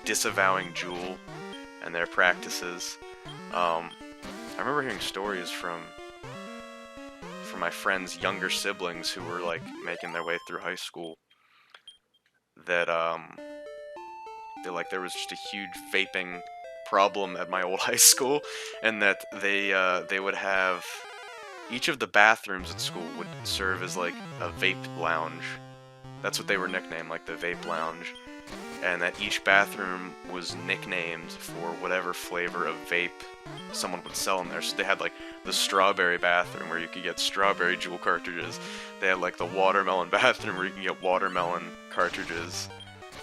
disavowing Juul and their practices. I remember hearing stories from my friends' younger siblings who were like making their way through high school that there was just a huge vaping problem at my old high school, and that they would have each of the bathrooms at school would serve as like a vape lounge. That's what they were nicknamed, like the vape lounge, and that each bathroom was nicknamed for whatever flavor of vape someone would sell in there. So they had like the strawberry bathroom where you could get strawberry Juul cartridges. They had like the watermelon bathroom where you can get watermelon cartridges,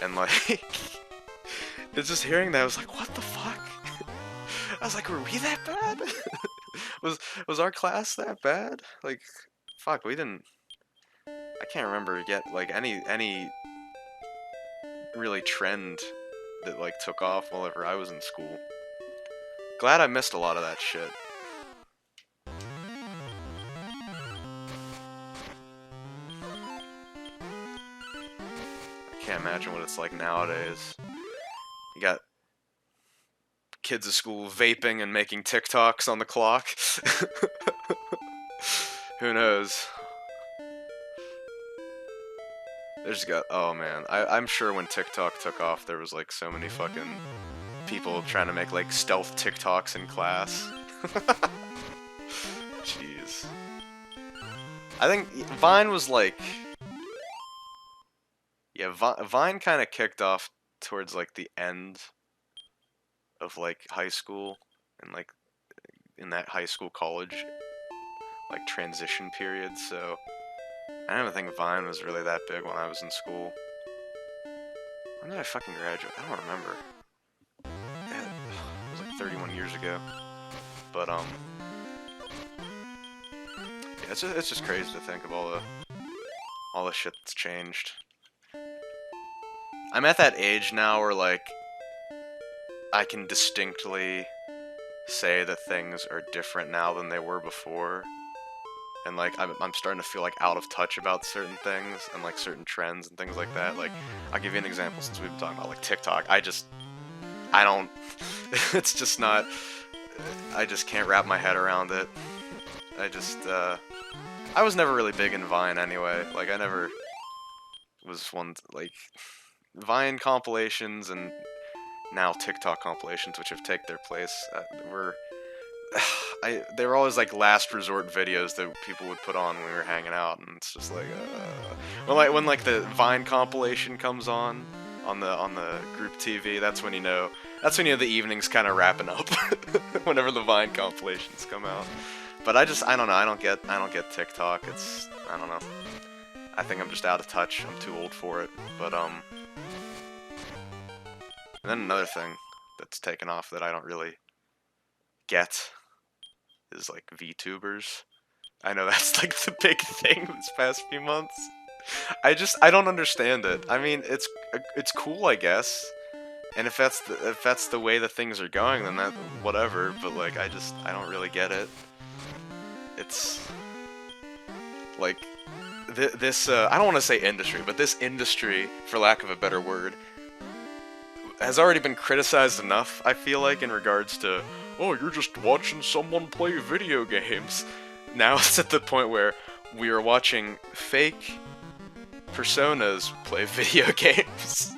and like it's just hearing that I was like, what the fuck? I was like, were we that bad? was our class that bad? Like, fuck, we didn't. I can't remember yet like any really trend that like took off whenever I was in school. Glad I missed a lot of that shit. I can't imagine what it's like nowadays. You got kids at school vaping and making TikToks on the clock. Who knows? Oh man, I'm sure when TikTok took off, there was like so many fucking people trying to make like stealth TikToks in class. Jeez. I think Vine was like, yeah, Vine kind of kicked off towards like the end of like high school, and like in that high school college like transition period, so I don't think Vine was really that big when I was in school. When did I fucking graduate? I don't remember. Yeah, it was like 31 years ago. But yeah, it's just crazy to think of all the shit that's changed. I'm at that age now where like I can distinctly say that things are different now than they were before. And like I'm starting to feel like out of touch about certain things and like certain trends and things like that. Like I'll give you an example since we've been talking about like TikTok. I don't it's just not, I just can't wrap my head around it. I was never really big in Vine anyway. Like I never was one like Vine compilations and now TikTok compilations, which have taken their place, they were always like last resort videos that people would put on when we were hanging out, and it's just like, when like the Vine compilation comes on the group TV, that's when you know the evening's kind of wrapping up. Whenever the Vine compilations come out. But I don't know, I don't get TikTok. I don't know. I think I'm just out of touch. I'm too old for it. But and then another thing that's taken off that I don't really get is like VTubers. I know that's like the big thing this past few months. I don't understand it. I mean, it's cool, I guess. And if that's the way the things are going, then that whatever. But like, I don't really get it. It's like this. I don't want to say industry, but this industry, for lack of a better word, has already been criticized enough. I feel like in regards to, oh, you're just watching someone play video games. Now it's at the point where we are watching fake personas play video games.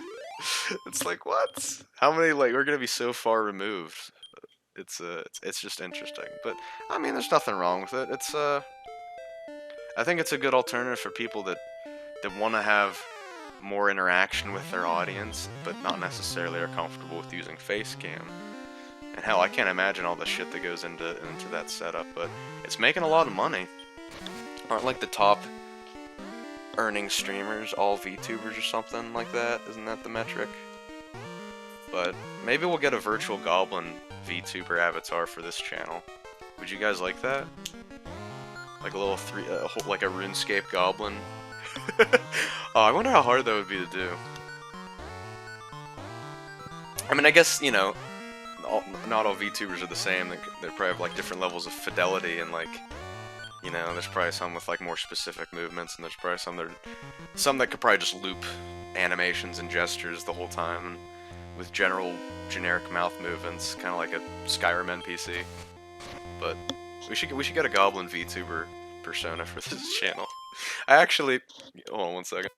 It's like, what? How many, like, we're gonna be so far removed. It's just interesting. But, I mean, there's nothing wrong with it. I think it's a good alternative for people that want to have more interaction with their audience, but not necessarily are comfortable with using face cam. And hell, I can't imagine all the shit that goes into that setup, but it's making a lot of money. Aren't like the top earning streamers all VTubers or something like that? Isn't that the metric? But maybe we'll get a virtual Goblin VTuber avatar for this channel. Would you guys like that? Like a little like a RuneScape Goblin. Oh, I wonder how hard that would be to do. I mean, I guess, you know, not all VTubers are the same. They probably have like different levels of fidelity, and like, you know, there's probably some with like more specific movements, and there's probably some that could probably just loop animations and gestures the whole time, and with generic mouth movements, kind of like a Skyrim NPC. But we should get a Goblin VTuber persona for this channel. I actually, hold on one second.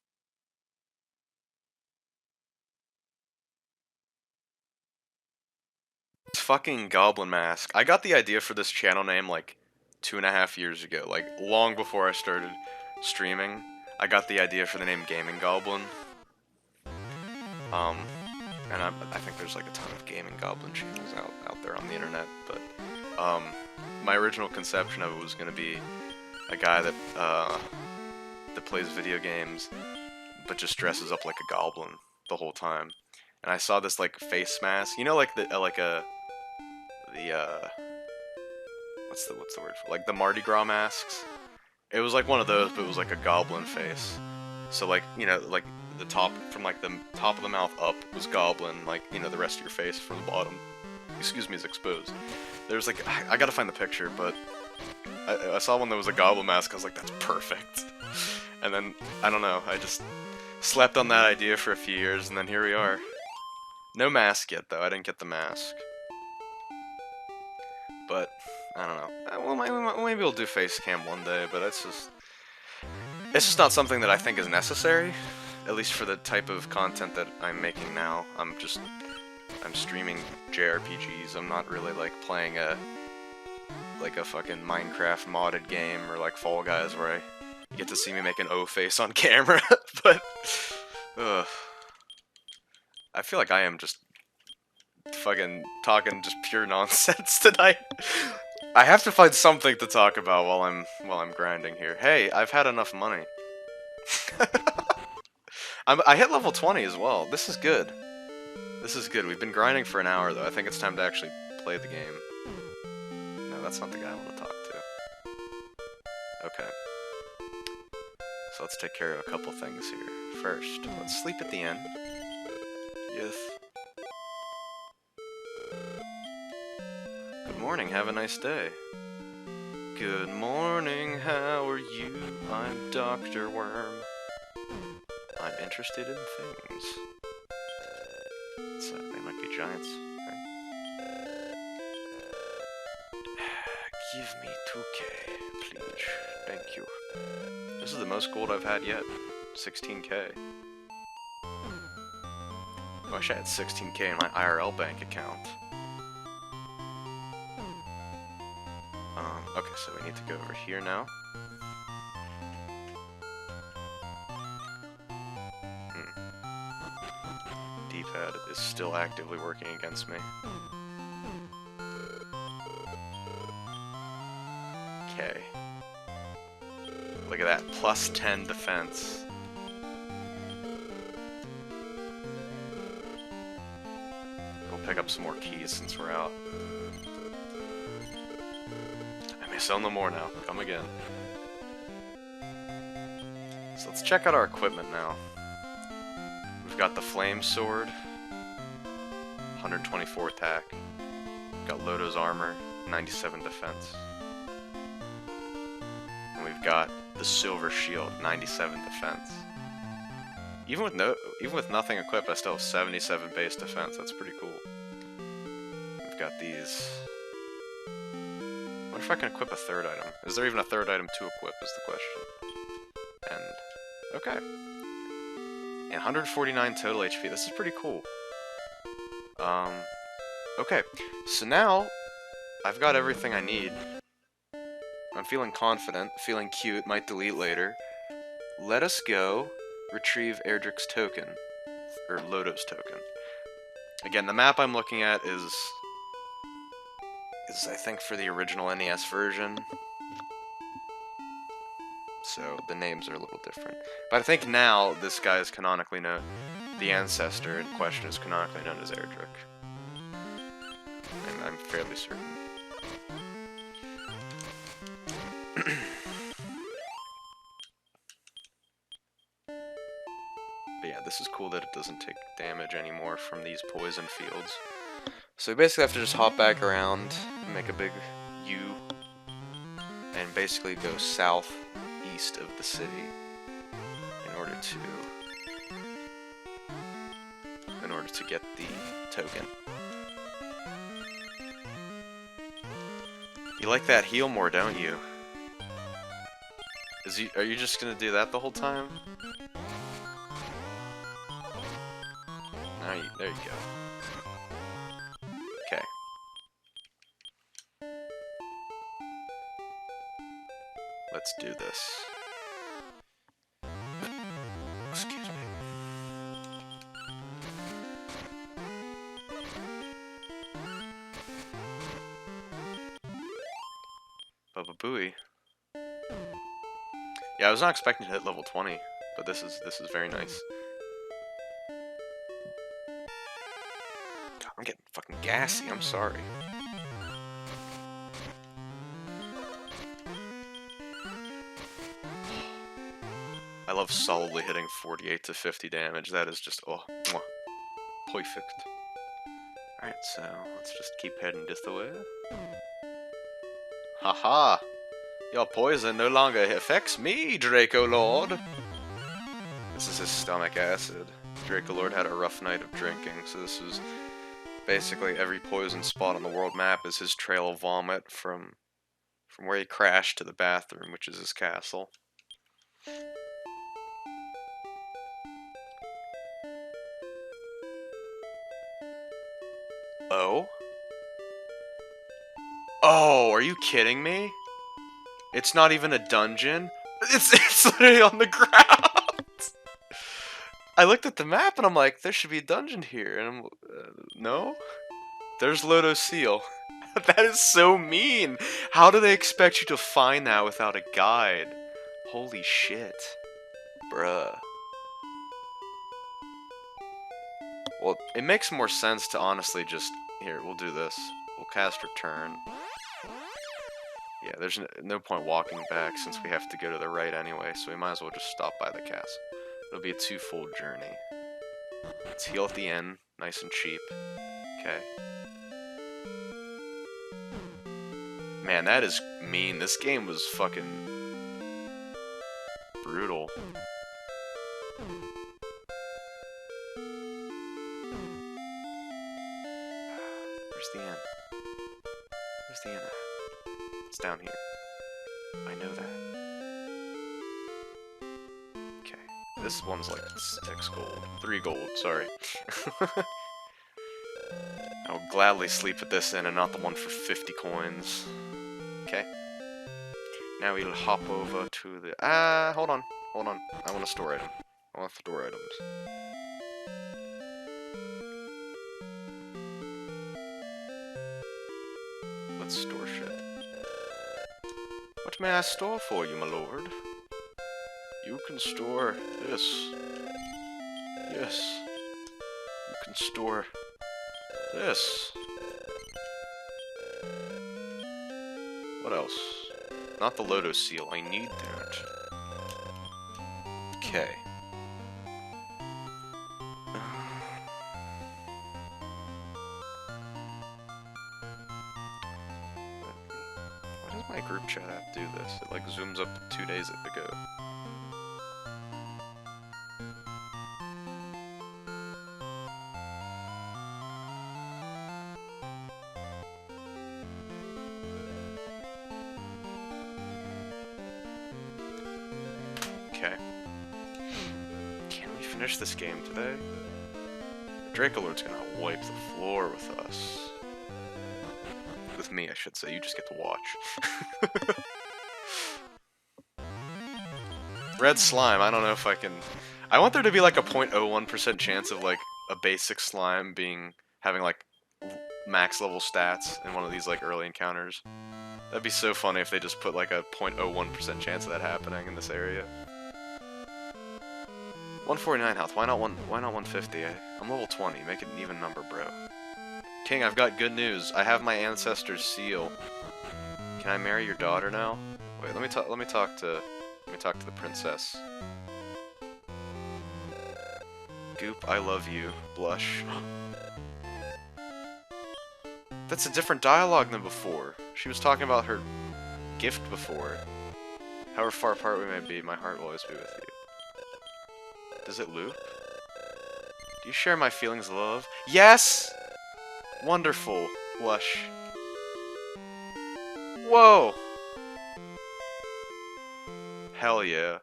Fucking Goblin mask. I got the idea for this channel name like 2.5 years ago, like long before I started streaming. I got the idea for the name Gaming Goblin. And I think there's like a ton of Gaming Goblin channels out there on the internet, but my original conception of it was gonna be a guy that plays video games, but just dresses up like a goblin the whole time. And I saw this like face mask, you know, like the what's the word for, like the Mardi Gras masks. It was like one of those, but it was like a goblin face. So like, you know, like the top, from like the top of the mouth up was goblin, like, you know, the rest of your face from the bottom, excuse me, is exposed. There's like, I gotta find the picture, but I saw one that was a goblin mask. I was like, that's perfect. And then, I don't know, I just slept on that idea for a few years, and then here we are. No mask yet, though. I didn't get the mask. But, I don't know. Well, maybe we'll do face cam one day, but it's just not something that I think is necessary, at least for the type of content that I'm making now. I'm streaming JRPGs. I'm not really like playing a fucking Minecraft modded game or like Fall Guys where you get to see me make an O face on camera. But I feel like I am just fucking talking just pure nonsense tonight. I have to find something to talk about while I'm grinding here. Hey, I've had enough money. I hit level 20 as well. This is good. This is good. We've been grinding for an hour though. I think it's time to actually play the game. No, that's not the guy I want to talk to. Okay. So let's take care of a couple things here. First, let's sleep at the end. Yes. Good morning, have a nice day. Good morning, how are you? I'm Dr. Worm. I'm interested in things. So they might be giants, right? Give me 2k, please. Thank you. This is the most gold I've had yet. 16k. I wish I had 16k in my IRL bank account. Okay, so we need to go over here now. D-pad is still actively working against me. Okay. Look at that, plus 10 defense. We'll pick up some more keys since we're out. I may sell no more now. Come again. So let's check out our equipment now. We've got the flame sword, 124 attack. We've got Lodo's armor, 97 defense. And we've got the silver shield, 97 defense. Even with nothing equipped, I still have 77 base defense. That's pretty cool. We've got these. I wonder if I can equip a third item. Is there even a third item to equip is the question. And okay. And 149 total HP. This is pretty cool. Okay. So now I've got everything I need. I'm feeling confident, feeling cute, might delete later. Let us go retrieve Erdrick's token, or Lodo's token. Again, the map I'm looking at is I think for the original NES version. So the names are a little different. But I think now this guy is canonically known, the ancestor in question is canonically known as Erdrick. And I'm fairly certain. But yeah, this is cool that it doesn't take damage anymore from these poison fields. So we basically have to just hop back around, and make a big U, and basically go southeast of the city in order to get the token. You like that heal more, don't you? Are you just gonna do that the whole time? There you go. Okay. Let's do this. Excuse me. Baba Booey. Yeah, I was not expecting to hit level 20, but this is very nice. God, I'm getting fucking gassy, I'm sorry. I love solidly hitting 48 to 50 damage. That is just, oh, mwah, perfect. Alright, so let's just keep heading this way. Haha! Your poison no longer affects me, Draco Lord! This is his stomach acid. Draco Lord had a rough night of drinking, so this was basically every poison spot on the world map is his trail of vomit from where he crashed to the bathroom, which is his castle. Oh? Oh, are you kidding me? It's not even a dungeon? It's literally on the ground! I looked at the map and I'm like, there should be a dungeon here, and I'm, no? There's Lodo's seal. That is so mean! How do they expect you to find that without a guide? Holy shit. Bruh. Well, it makes more sense to honestly just... Here, we'll do this. We'll cast Return. Yeah, there's no point walking back since we have to go to the right anyway, so we might as well just stop by the castle. It'll be a twofold journey. Let's heal at the end, nice and cheap. Okay. Man, that is mean. This game was fucking brutal. Where's the end? Where's the end at? It's down here. I know that. Okay. This one's like 6 gold. 3 gold, sorry. I will gladly sleep with this in and not the one for 50 coins. Okay. Now we'll hop over to the... hold on. Hold on. I want to store item. I want to store items. Let's store shit. What may I store for you, my lord? You can store this. Yes. You can store this. What else? Not the Loto seal. I need that. Okay. Why does my group chat app do this? It like zooms up to 2 days ago. Okay. Can we finish this game today? Dracolord's gonna wipe the floor with us. With me, I should say. You just get to watch. Red slime, I don't know if I can... I want there to be like a 0.01% chance of like a basic slime having like max level stats in one of these like early encounters. That'd be so funny if they just put like a 0.01% chance of that happening in this area. 149 health, why not 150? I'm level 20, make it an even number, bro. King, I've got good news. I have my ancestor's seal. Can I marry your daughter now? Wait, let me talk to the princess. Goop, I love you. Blush. That's a different dialogue than before. She was talking about her gift before. However far apart we may be, my heart will always be with you. Does it loop? Do you share my feelings of love? Yes! Wonderful. Blush. Whoa! Hell yeah.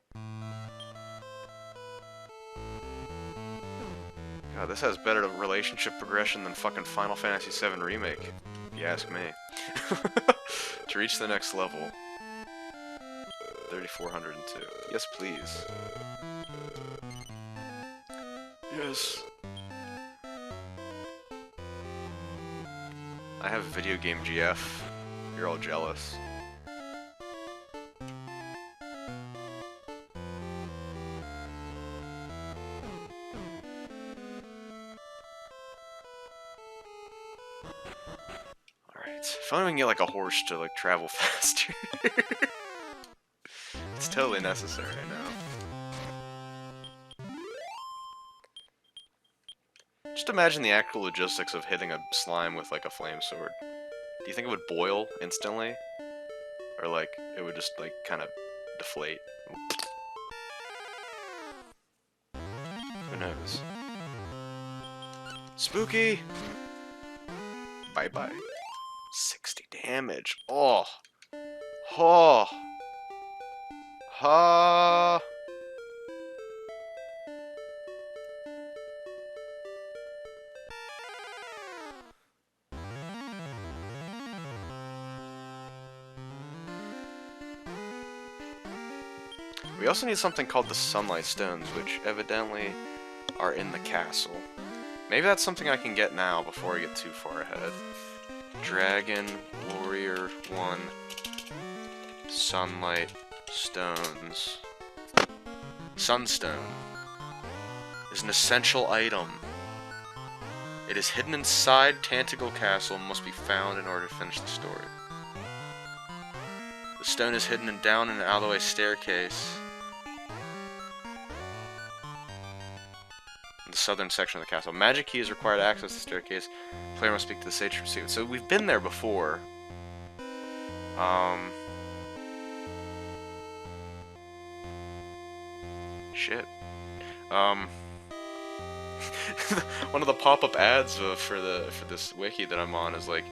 God, this has better relationship progression than fucking Final Fantasy VII Remake, if you ask me. To reach the next level. 3402. Yes, please. Yes. I have video game GF. You're all jealous. Alright. If only we can get like a horse to like travel faster. It's totally necessary, I know. Just imagine the actual logistics of hitting a slime with like a flame sword. Do you think it would boil instantly? Or like, it would just like kind of deflate? Who knows? Spooky! Bye-bye. 60 damage. Oh! Oh! Ha! We also need something called the Sunlight Stones, which evidently are in the castle. Maybe that's something I can get now before I get too far ahead. Dragon, Warrior 1, Sunlight Stones. Sunstone is an essential item. It is hidden inside Tantagle Castle and must be found in order to finish the story. The stone is hidden down an alleyway staircase in the southern section of the castle. Magic key is required to access the staircase. The player must speak to the sage to receive it. So we've been there before. Shit. One of the pop-up ads for this wiki that I'm on is like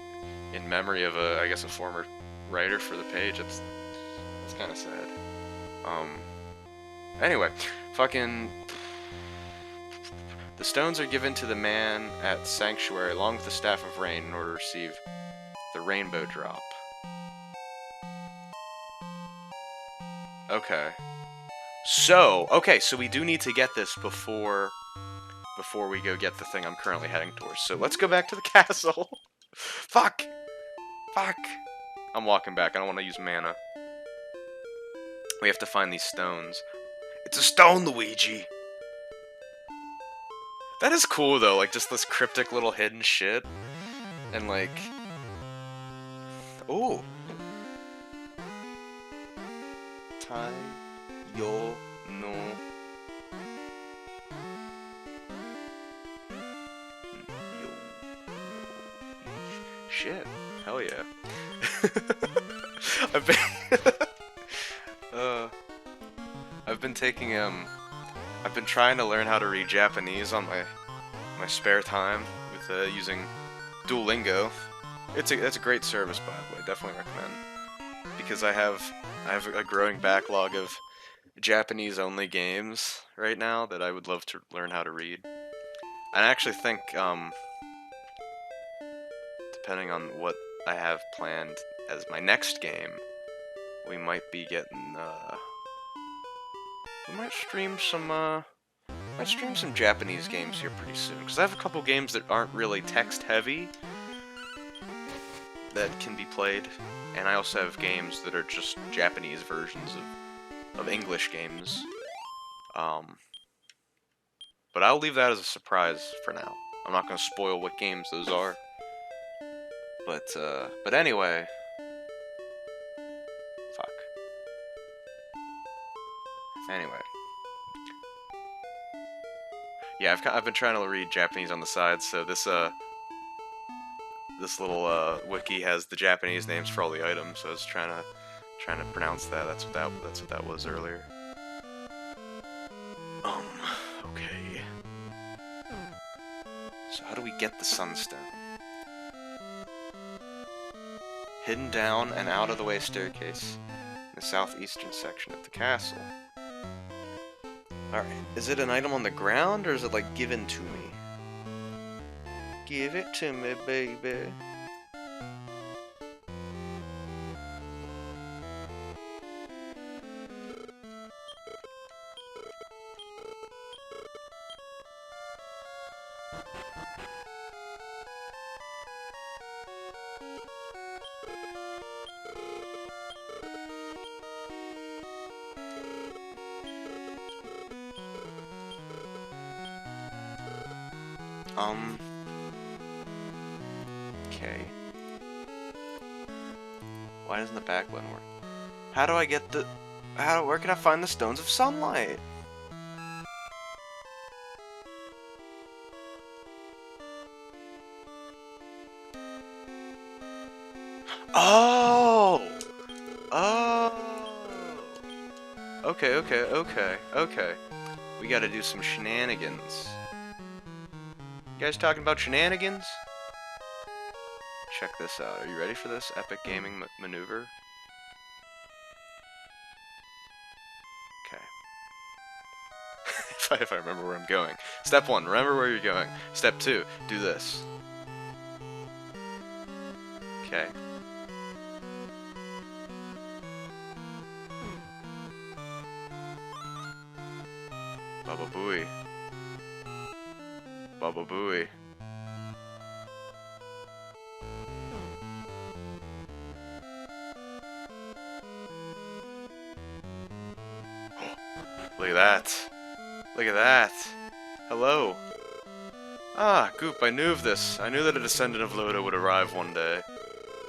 in memory of I guess a former writer for the page. It's kind of sad. Anyway, fucking the stones are given to the man at Sanctuary along with the Staff of Rain in order to receive the Rainbow Drop. Okay. So, okay, so we do need to get this before we go get the thing I'm currently heading towards. So let's go back to the castle. Fuck! Fuck! I'm walking back. I don't want to use mana. We have to find these stones. It's a stone, Luigi! That is cool, though. Like, just this cryptic little hidden shit. And, like... Ooh! Tai yo no... Shit. Hell yeah. I've been taking, I've been trying to learn how to read Japanese on my spare time with, using Duolingo. It's a great service, by the way. Definitely recommend. Because I have a growing backlog of Japanese-only games right now that I would love to learn how to read. And I actually think, depending on what I have planned as my next game, we might be getting, we might stream some Japanese games here pretty soon, because I have a couple games that aren't really text-heavy that can be played, and I also have games that are just Japanese versions of English games. But I'll leave that as a surprise for now. I'm not going to spoil what games those are. But anyway... Fuck. Anyway. Yeah, I've been trying to read Japanese on the side, so this little wiki has the Japanese names for all the items, so I was trying to pronounce that. That's what that was earlier. Okay. So how do we get the sunstone? Hidden down an out-of-the-way staircase in the southeastern section of the castle. Alright, is it an item on the ground, or is it, like, given to me? Give it to me, baby. Okay. Why doesn't the back button work? How do I get the... where can I find the stones of sunlight? Oh! Oh! Okay. We gotta do some shenanigans. You guys talking about shenanigans? Check this out. Are you ready for this epic gaming maneuver? Okay. if I remember where I'm going. Step 1, remember where you're going. Step 2, do this. Okay. Baba Booey. Baba Booey. Look at that. Look at that. Hello. Ah, Goop, I knew of this. I knew that a descendant of Lodo would arrive one day.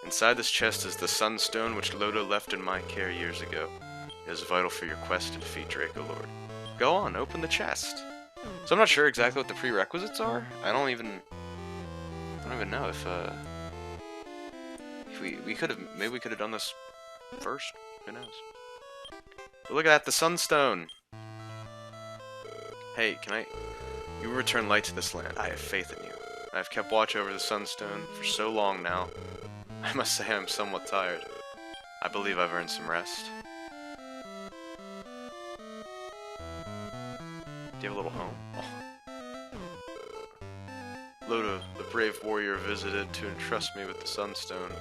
Inside this chest is the Sunstone which Lodo left in my care years ago. It is vital for your quest to defeat Draco Lord. Go on, open the chest. So I'm not sure exactly what the prerequisites are. I don't even know if maybe we could have done this first. Who knows? But look at that, the Sunstone. Hey, you will return light to this land. I have faith in you. I have kept watch over the Sunstone for so long now. I must say I'm somewhat tired. I believe I've earned some rest. Do you have a little home? Oh. Lodo, the brave warrior, visited to entrust me with the Sunstone.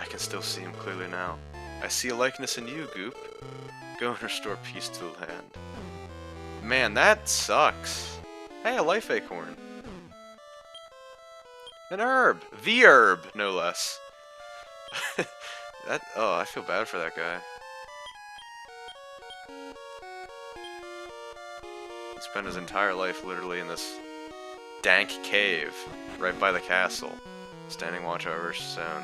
I can still see him clearly now. I see a likeness in you, Goop. Go and restore peace to the land. Man, that sucks. Hey, a life acorn. An herb. The herb, no less. Oh, I feel bad for that guy. He spent his entire life literally in this dank cave right by the castle, standing watch over stone,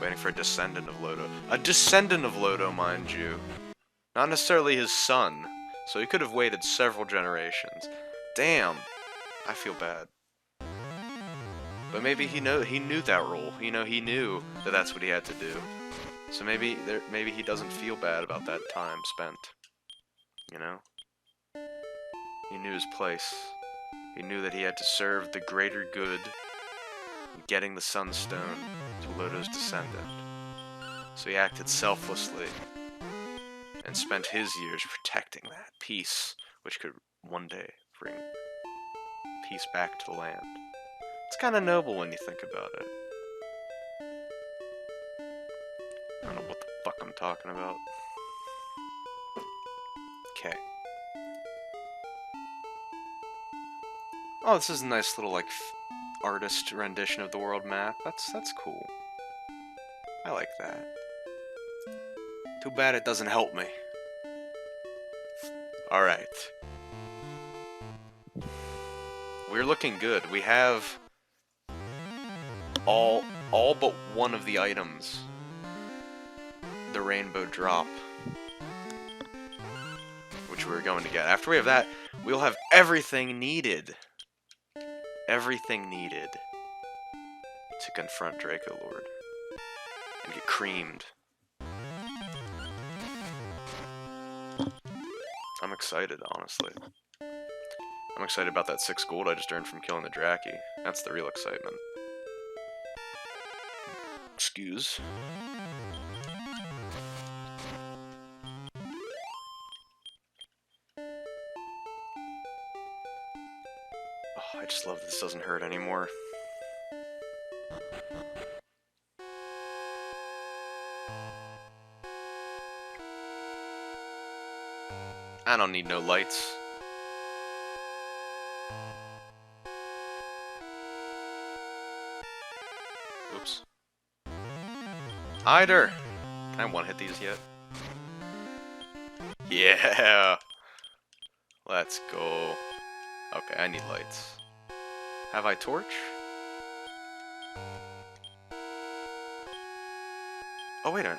waiting for a descendant of Lodo. A descendant of Lodo, mind you. Not necessarily his son, so he could have waited several generations. Damn, I feel bad. But maybe he knew that role. You know, he knew that that's what he had to do. So maybe he doesn't feel bad about that time spent. You know? He knew his place. He knew that he had to serve the greater good in getting the Sunstone to Lodo's descendant. So he acted selflessly and spent his years protecting that peace, which could one day bring peace back to the land. It's kind of noble when you think about it. I don't know what the fuck I'm talking about. Okay. Oh, this is a nice little, like, artist rendition of the world map. That's cool. I like that. Too bad it doesn't help me. Alright. We're looking good. We have all but one of the items. The rainbow drop. Which we're going to get. After we have that, we'll have everything needed. Everything needed to confront Draco Lord. And get creamed. I'm excited, honestly. I'm excited about that 6 gold I just earned from killing the Draki. That's the real excitement. Excuse. Oh, I just love that this doesn't hurt anymore. I don't need no lights. Oops. Eider! Can I one-hit these yet? Yeah! Let's go. Okay, I need lights. Have I torch? Oh, wait a minute.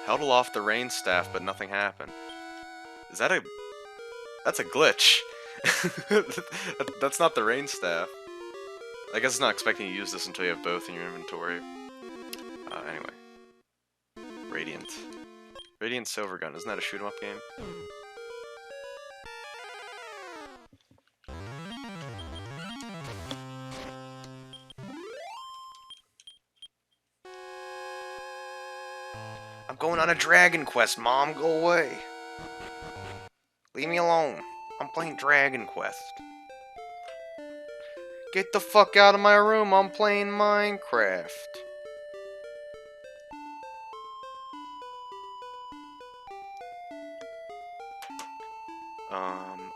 Held aloft the rain staff, but nothing happened. Is that a... That's a glitch. That's not the rain staff. I guess it's not expecting you to use this until you have both in your inventory. Anyway. Radiant. Radiant Silver Gun. Isn't that a shoot-'em-up game? I'm going on a dragon quest, Mom. Go away. Leave me alone. I'm playing Dragon Quest. Get the fuck out of my room. I'm playing Minecraft.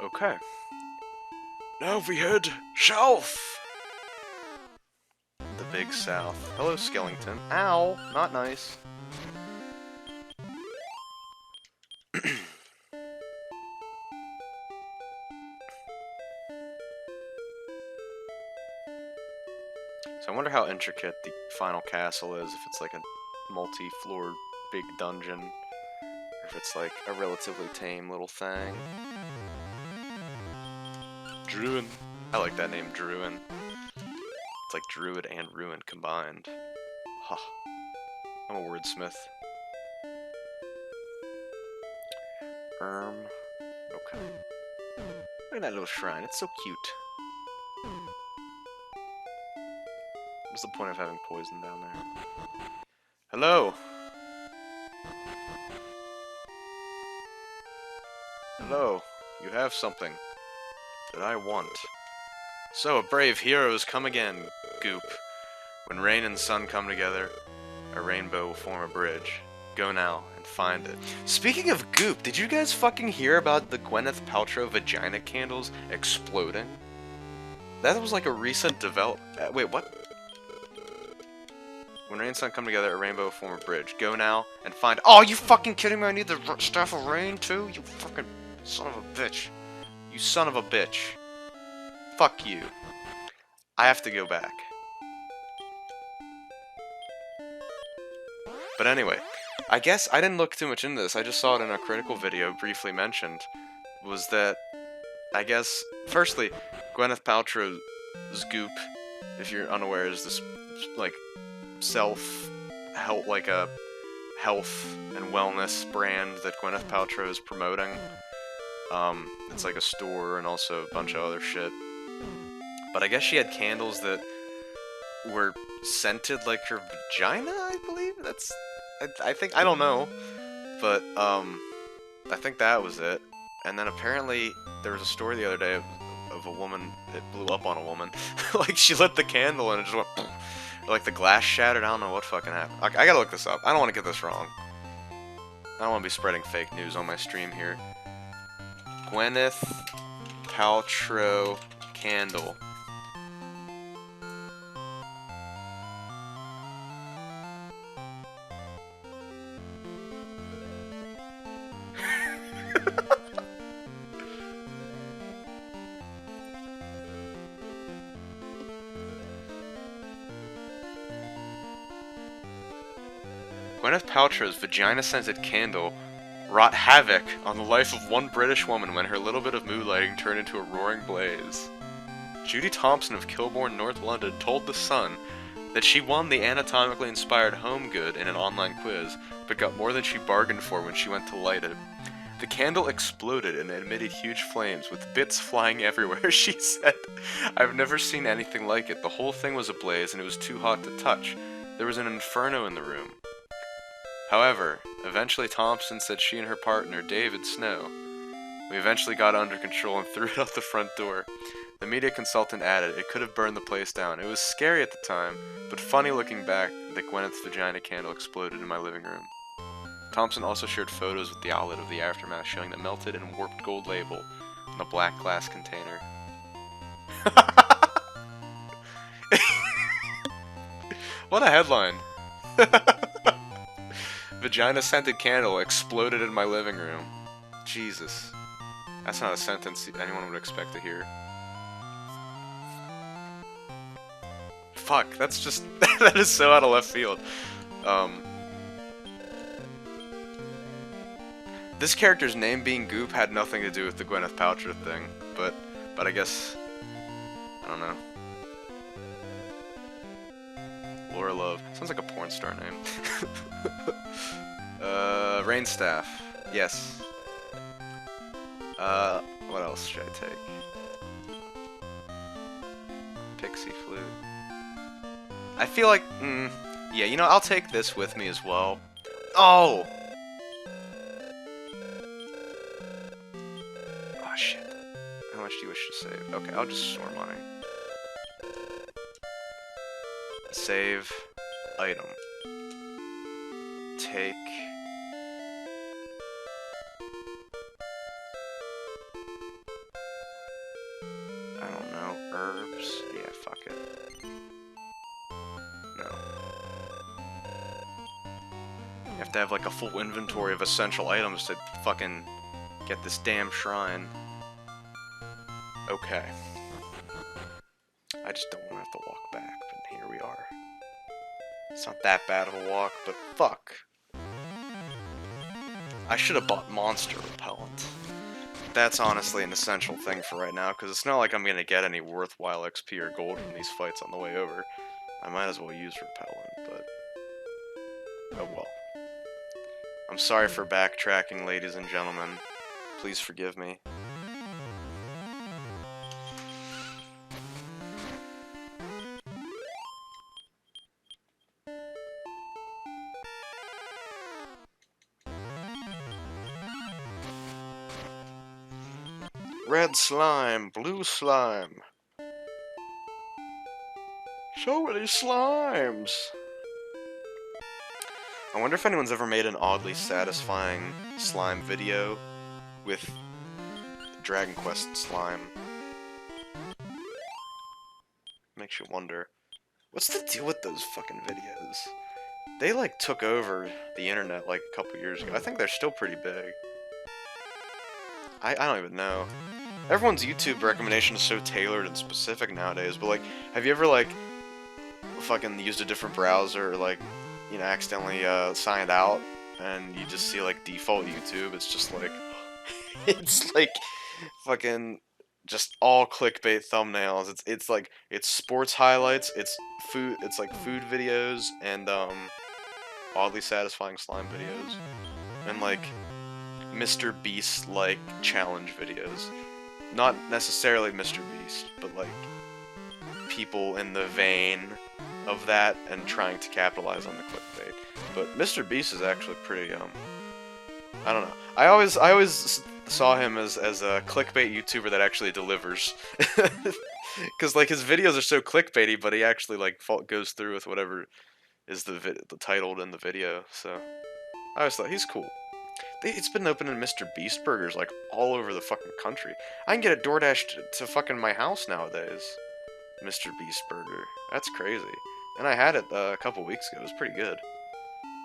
Okay. Now we head south. The Big South. Hello, Skellington. Ow. Not nice. So I wonder how intricate the final castle is, if it's like a multi-floor big dungeon, or if it's like a relatively tame little thing. Druin. I like that name, Druin. It's like Druid and Ruin combined. Huh. I'm a wordsmith. Okay. Look at that little shrine, it's so cute. What's the point of having poison down there? Hello! Hello, you have something that I want. So, a brave hero's come again, Goop. When rain and sun come together, a rainbow will form a bridge. Go now and find it. Speaking of goop, did you guys fucking hear about the Gwyneth Paltrow vagina candles exploding? That was like a recent development. Wait, what? When rain and sun come together, a rainbow will form a bridge. Go now and find. Oh, you fucking kidding me? I need the staff of rain too? You fucking son of a bitch. You son of a bitch. Fuck you. I have to go back. But anyway, I guess I didn't look too much into this. I just saw it in a critical video briefly mentioned. Was that, I guess, firstly, Gwyneth Paltrow's Goop, if you're unaware, is this, like, self-help, like a health and wellness brand that Gwyneth Paltrow is promoting. It's like a store and also a bunch of other shit. But I guess she had candles that were scented like her vagina, I believe? I think, I don't know. But, I think that was it. And then apparently, there was a story the other day of a woman, it blew up on a woman. Like, she lit the candle and it just went, or like the glass shattered, I don't know what fucking happened. I gotta look this up, I don't want to get this wrong. I don't want to be spreading fake news on my stream here. Gwyneth Paltrow candle. Gwyneth Paltrow's vagina-scented candle wrought havoc on the life of one British woman when her little bit of mood lighting turned into a roaring blaze. Judy Thompson of Kilbourne, North London, told The Sun that she won the anatomically inspired home good in an online quiz, but got more than she bargained for when she went to light it. The candle exploded and emitted huge flames, with bits flying everywhere, she said. I've never seen anything like it. The whole thing was ablaze and it was too hot to touch. There was an inferno in the room. However, eventually Thompson said she and her partner, David Snow, we eventually got it under control and threw it out the front door. The media consultant added, it could have burned the place down. It was scary at the time, but funny looking back that Gwyneth's vagina candle exploded in my living room. Thompson also shared photos with the outlet of the aftermath showing the melted and warped gold label on a black glass container. What a headline! Vagina-scented candle exploded in my living room. Jesus. That's not a sentence anyone would expect to hear. Fuck, that's just... that is so out of left field. This character's name being Goop had nothing to do with the Gwyneth Paltrow thing, but I guess... I don't know. Laura Love. Sounds like a porn star name. Rainstaff. Yes. What else should I take? Pixie flute. I feel like, yeah, you know, I'll take this with me as well. Oh! Oh, shit. How much do you wish to save? Okay, I'll just store money. Save. Item. Take... I don't know, herbs? Yeah, fuck it. No. You have to have like a full inventory of essential items to fucking get this damn shrine. Okay. I just don't want to have to walk back, but here we are. It's not that bad of a walk, but fuck. I should have bought monster repellent. That's honestly an essential thing for right now, because it's not like I'm going to get any worthwhile XP or gold from these fights on the way over. I might as well use repellent, but... oh well. I'm sorry for backtracking, ladies and gentlemen. Please forgive me. Red slime, blue slime. So many slimes! I wonder if anyone's ever made an oddly satisfying slime video with Dragon Quest slime. Makes you wonder. What's the deal with those fucking videos? They, like, took over the internet, like, a couple years ago. I think they're still pretty big. I don't even know. Everyone's YouTube recommendation is so tailored and specific nowadays, but, like, have you ever, like, fucking used a different browser or, like, you know, accidentally, signed out, and you just see, like, default YouTube? It's just, like, it's, like, fucking just all clickbait thumbnails. It's like, it's sports highlights, it's like, food videos, and, oddly satisfying slime videos, and, like, Mr. Beast-like challenge videos. Not necessarily Mr. Beast, but, like, people in the vein of that and trying to capitalize on the clickbait. But Mr. Beast is actually pretty, I don't know. I always saw him as a clickbait YouTuber that actually delivers. Because, like, his videos are so clickbaity, but he actually, like, goes through with whatever is the titled in the video, so I always thought he's cool. It's been opening Mr. Beast burgers, like, all over the fucking country. I can get it DoorDash to fucking my house nowadays. Mr. Beast burger. That's crazy. And I had it a couple weeks ago. It was pretty good.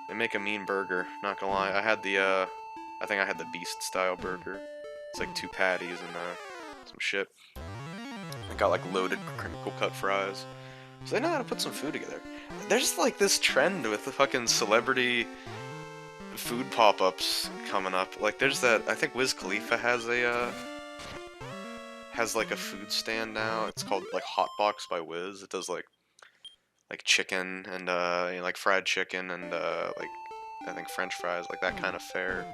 They make a mean burger, not gonna lie. I had the, I think I had the Beast-style burger. It's like 2 patties and, some shit. I got, like, loaded crinkle-cut fries. So they know how to put some food together. There's, like, this trend with the fucking celebrity food pop-ups coming up. Like, there's that, I think Wiz Khalifa has a, like, a food stand now. It's called, like, Hotbox by Wiz. It does, like chicken and, you know, like, fried chicken and, like, I think French fries, like, that kind of fare.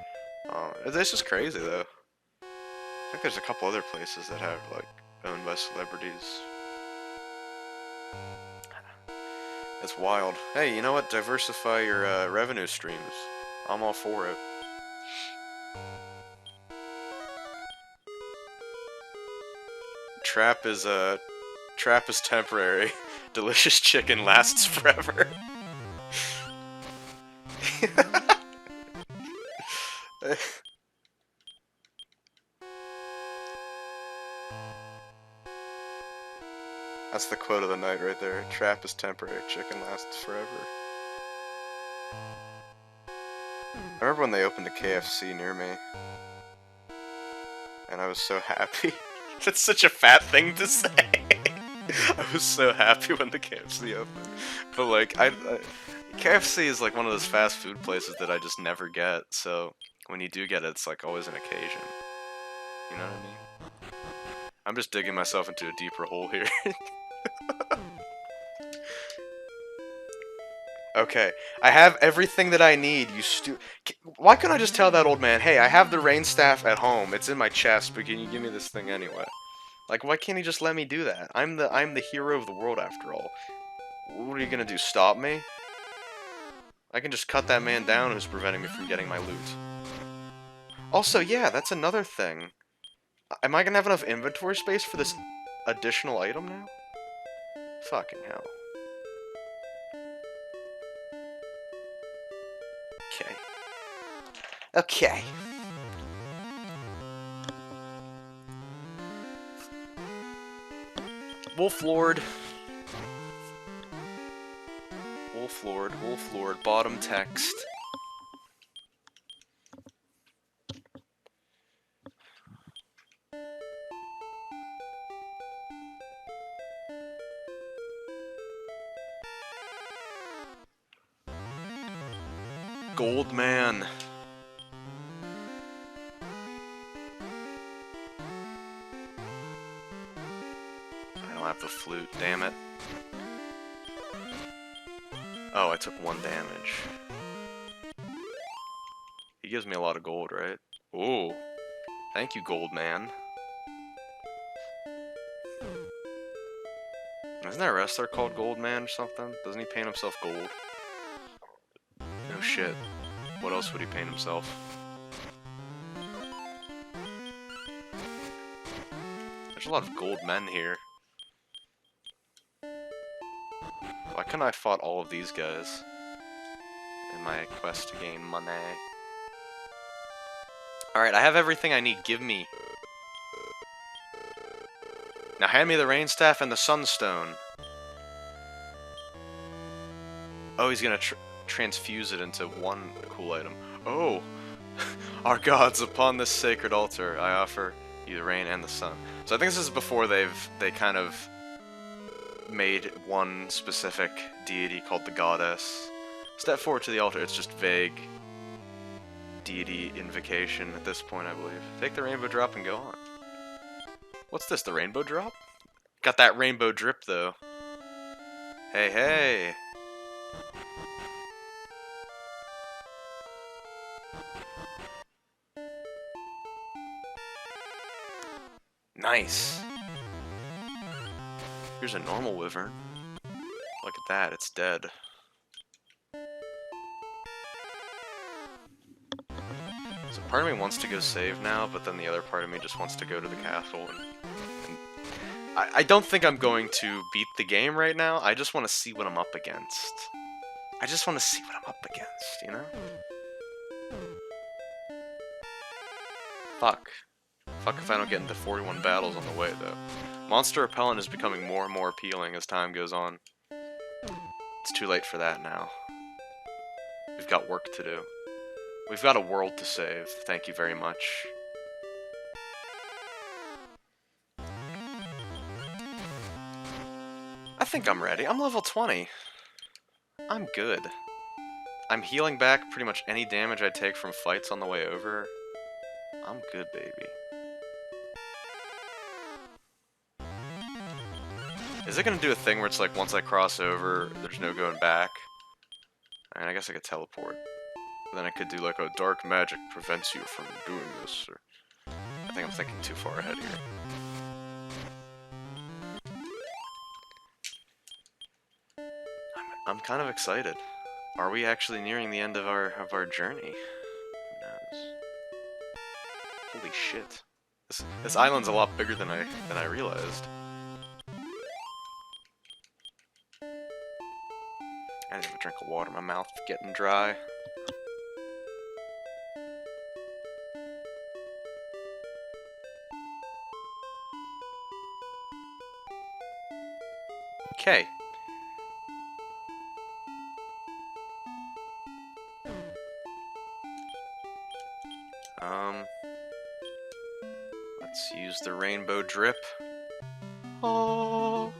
It's just crazy, though. I think there's a couple other places that have, like, owned by celebrities. It's wild. Hey, you know what? Diversify your, revenue streams. I'm all for it. Trap is temporary. Delicious chicken lasts forever. That's the quote of the night right there. Trap is temporary, chicken lasts forever. I remember when they opened a KFC near me, and I was so happy. That's such a fat thing to say. I was so happy when the KFC opened. But, like, KFC is, like, one of those fast food places that I just never get, so when you do get it, it's, like, always an occasion. You know what I mean? I'm just digging myself into a deeper hole here. Okay, I have everything that I need, you Why couldn't I just tell that old man, hey, I have the rain staff at home, it's in my chest, but can you give me this thing anyway? Like, why can't he just let me do that? I'm the hero of the world, after all. What are you gonna do, stop me? I can just cut that man down who's preventing me from getting my loot. Also, yeah, that's another thing. Am I gonna have enough inventory space for this additional item now? Fucking hell. Okay. Okay. Wolf Lord, bottom text. Gold man. I don't have the flute, damn it. Oh, I took 1 damage. He gives me a lot of gold, right? Ooh. Thank you, gold man. Isn't there a wrestler called Gold Man or something? Doesn't he paint himself gold? No shit. What else would he paint himself? There's a lot of gold men here. couldn't I fought all of these guys in my quest to gain money? Alright, I have everything I need. Give me. Now hand me the rain staff and the sunstone. Oh, he's gonna transfuse it into one cool item. Oh! Our gods, upon this sacred altar, I offer you the rain and the sun. So I think this is before they kind of made one specific deity called the goddess. Step forward to the altar. It's just vague deity invocation at this point, I believe. Take the rainbow drop and go on. What's this, the rainbow drop? Got that rainbow drip, though. Hey, hey! Nice! Here's a normal wyvern. Look at that, it's dead. So part of me wants to go save now, but then the other part of me just wants to go to the castle. And I don't think I'm going to beat the game right now, I just want to see what I'm up against. I just want to see what I'm up against, you know? Fuck. Fuck if I don't get into 41 battles on the way, though. Monster Repellent is becoming more and more appealing as time goes on. It's too late for that now. We've got work to do. We've got a world to save. Thank you very much. I think I'm ready. I'm level 20. I'm good. I'm healing back pretty much any damage I take from fights on the way over. I'm good, baby. Is it gonna do a thing where it's like once I cross over, there's no going back? I mean, I guess I could teleport. But then I could do like a dark magic prevents you from doing this, or... I think I'm thinking too far ahead here. I'm kind of excited. Are we actually nearing the end of our journey? Who knows? Holy shit. This island's a lot bigger than I realized. I need to have a drink of water, my mouth's getting dry. Okay. Let's use the rainbow drip. Oh.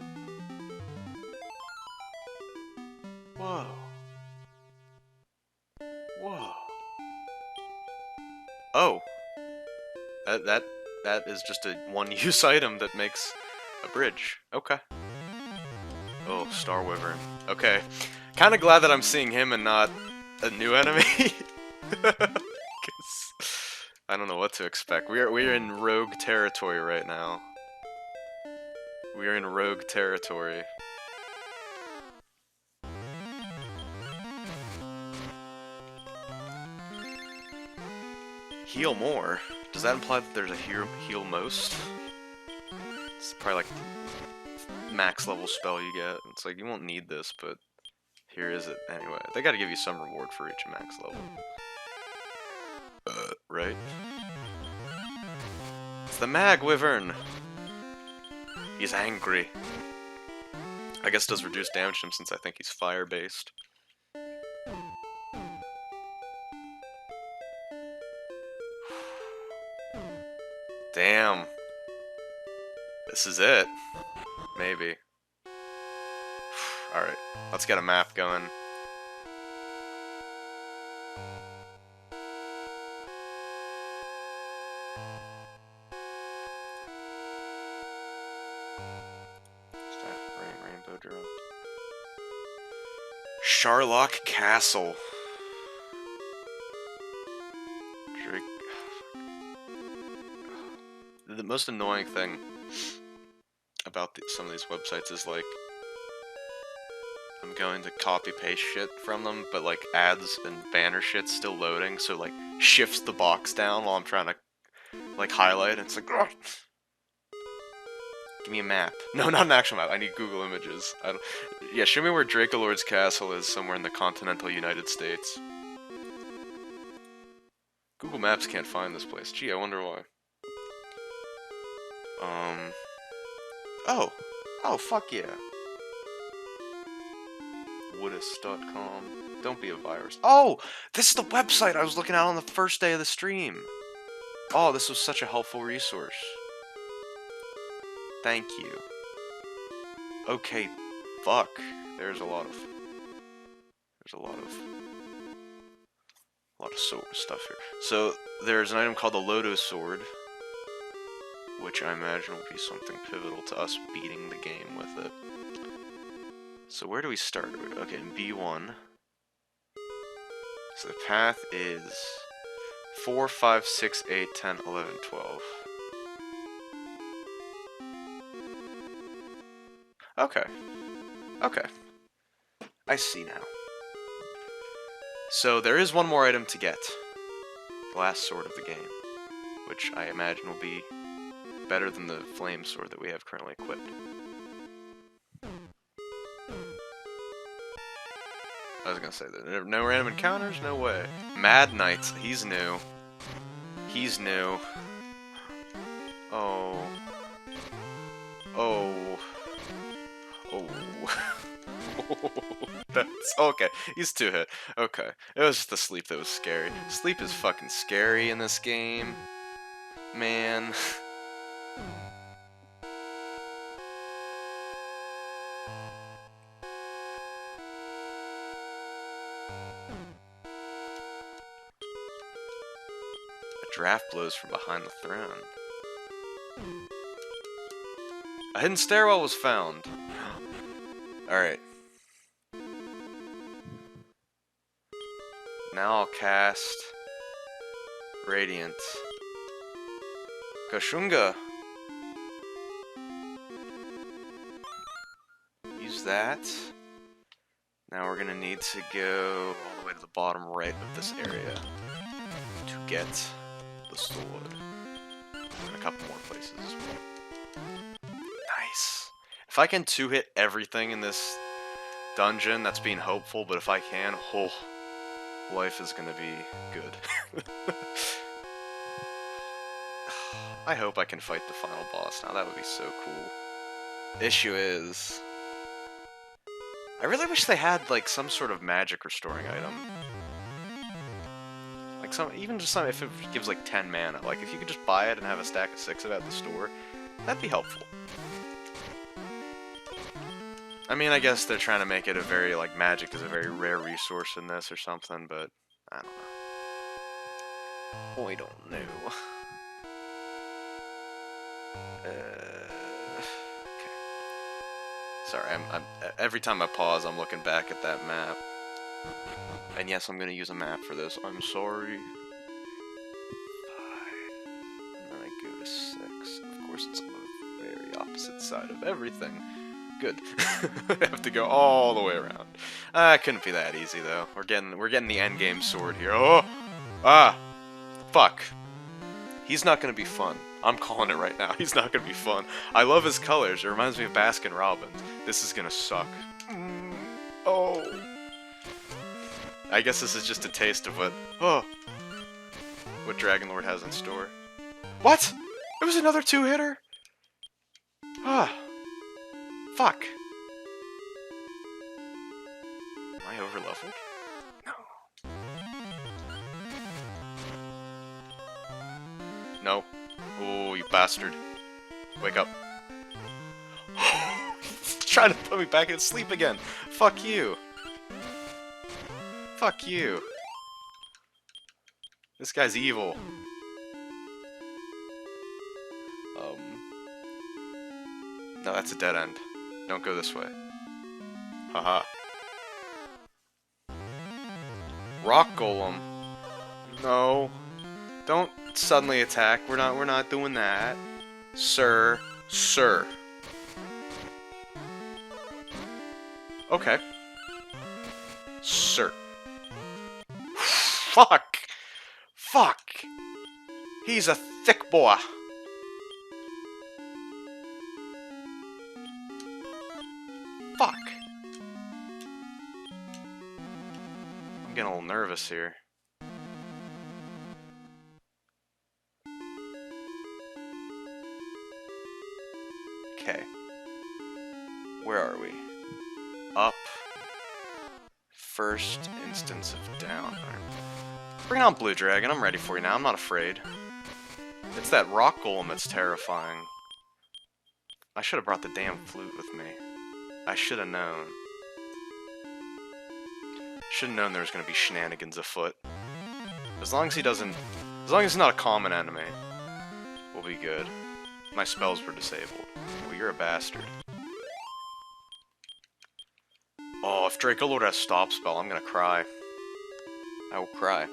Whoa. Whoa. Oh. That is just a one-use item that makes a bridge. Okay. Oh, Star Wyvern. Okay. Kinda glad that I'm seeing him and not a new enemy. I don't know what to expect. We're in rogue territory right now. We're in rogue territory. Heal more? Does that imply that there's a heal most? It's probably like max level spell you get. It's like, you won't need this, but here is it anyway. They gotta give you some reward for reaching max level. Right? It's the Mag Wyvern! He's angry. I guess it does reduce damage to him since I think he's fire-based. Damn. This is it. Maybe. Alright, let's get a map going. Rainbow drop. Sharlock Castle. The most annoying thing about some of these websites is like I'm going to copy paste shit from them, but like ads and banner shit's still loading, so like shifts the box down while I'm trying to like highlight. It's like, ugh. Give me a map. No, not an actual map. I need Google Images. I don't... Yeah, show me where Dracolord's castle is somewhere in the continental United States. Google Maps can't find this place. Gee, I wonder why. Oh! Oh, fuck yeah! Woodus.com. Don't be a virus. Oh! This is the website I was looking at on the first day of the stream! Oh, this was such a helpful resource. Thank you. Okay, fuck. There's a lot of stuff here. So, there's an item called the Loto Sword, which I imagine will be something pivotal to us beating the game with it. So where do we start? Okay, in B1. So the path is 4, 5, 6, 8, 10, 11, 12. Okay. Okay. I see now. So there is one more item to get. The last sword of the game. Which I imagine will be better than the flame sword that we have currently equipped. I was gonna say that. No random encounters? No way. Mad Knight. He's new. He's new. Oh. Oh. Oh. That's okay. He's 2-hit. Okay. It was just the sleep that was scary. Sleep is fucking scary in this game. Man. A draft blows from behind the throne. A hidden stairwell was found. Alright. Now I'll cast Radiant. Kashunga! Use that. Now we're gonna need to go all the way to the bottom right of this area to get the sword. And a couple more places as well. Nice. If I can 2-hit everything in this dungeon, that's being hopeful, but if I can, oh, life is gonna be good. I hope I can fight the final boss now, that would be so cool. Issue is, I really wish they had, like, some sort of magic restoring item. Like, even just some, if it gives, like, 10 mana. Like, if you could just buy it and have a stack of 6 of it at the store, that'd be helpful. I mean, I guess they're trying to make it a very, like, magic is a very rare resource in this or something, but I don't know. I don't know. Okay. Sorry, I'm every time I pause, I'm looking back at that map. And yes, I'm gonna use a map for this. I'm sorry. 5. And then I go to 6. Of course, it's on the very opposite side of everything. Good. I have to go all the way around. It couldn't be that easy though. We're getting the end game sword here. Oh, fuck. He's not gonna be fun. I'm calling it right now. He's not gonna be fun. I love his colors. It reminds me of Baskin Robbins. This is gonna suck. Oh. I guess this is just a taste of what Dragon Lord has in store. What? It was another 2-hitter? Fuck. Am I overleveled? No. No. Oh, you bastard. Wake up. Trying to put me back in sleep again. Fuck you. Fuck you. This guy's evil. No, that's a dead end. Don't go this way. Haha. Rock Golem. No. Don't suddenly attack. We're not doing that. Sir. Sir. Okay. Sir. Fuck! Fuck! He's a thick boy. getting a little nervous here. Okay. Where are we? Up. First instance of down. Bring on Blue Dragon, I'm ready for you now, I'm not afraid. It's that rock golem that's terrifying. I should have brought the damn flute with me. I should have known. Should have known there was going to be shenanigans afoot. As long as he doesn't... As long as he's not a common enemy, we'll be good. My spells were disabled. Well, you're a bastard. Oh, if Dracolord has stop spell, I'm gonna cry. I will cry.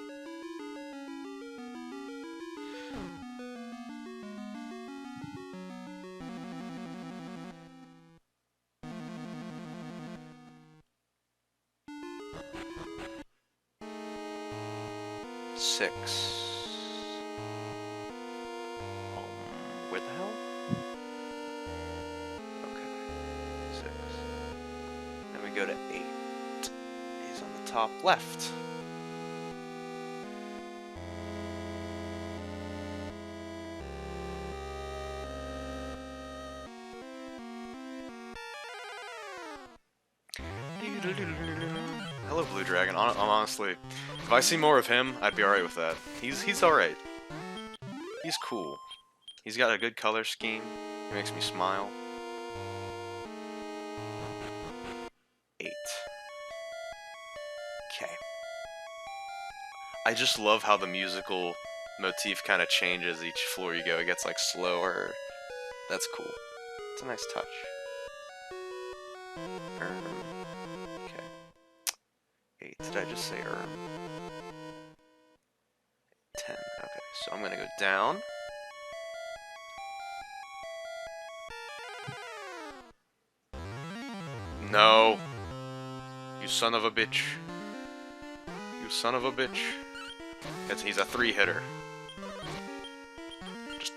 Six. Where the hell? Okay. 6. Then we go to 8. He's on the top left. Hello, Blue Dragon. Honestly, if I see more of him, I'd be alright with that. He's alright. He's cool. He's got a good color scheme. He makes me smile. 8. Okay. I just love how the musical motif kind of changes each floor you go. It gets like slower. That's cool. It's a nice touch. Okay. 8. Did I just say 10. Okay, so I'm gonna go down. No. You son of a bitch. You son of a bitch. He's a 3-hitter. Just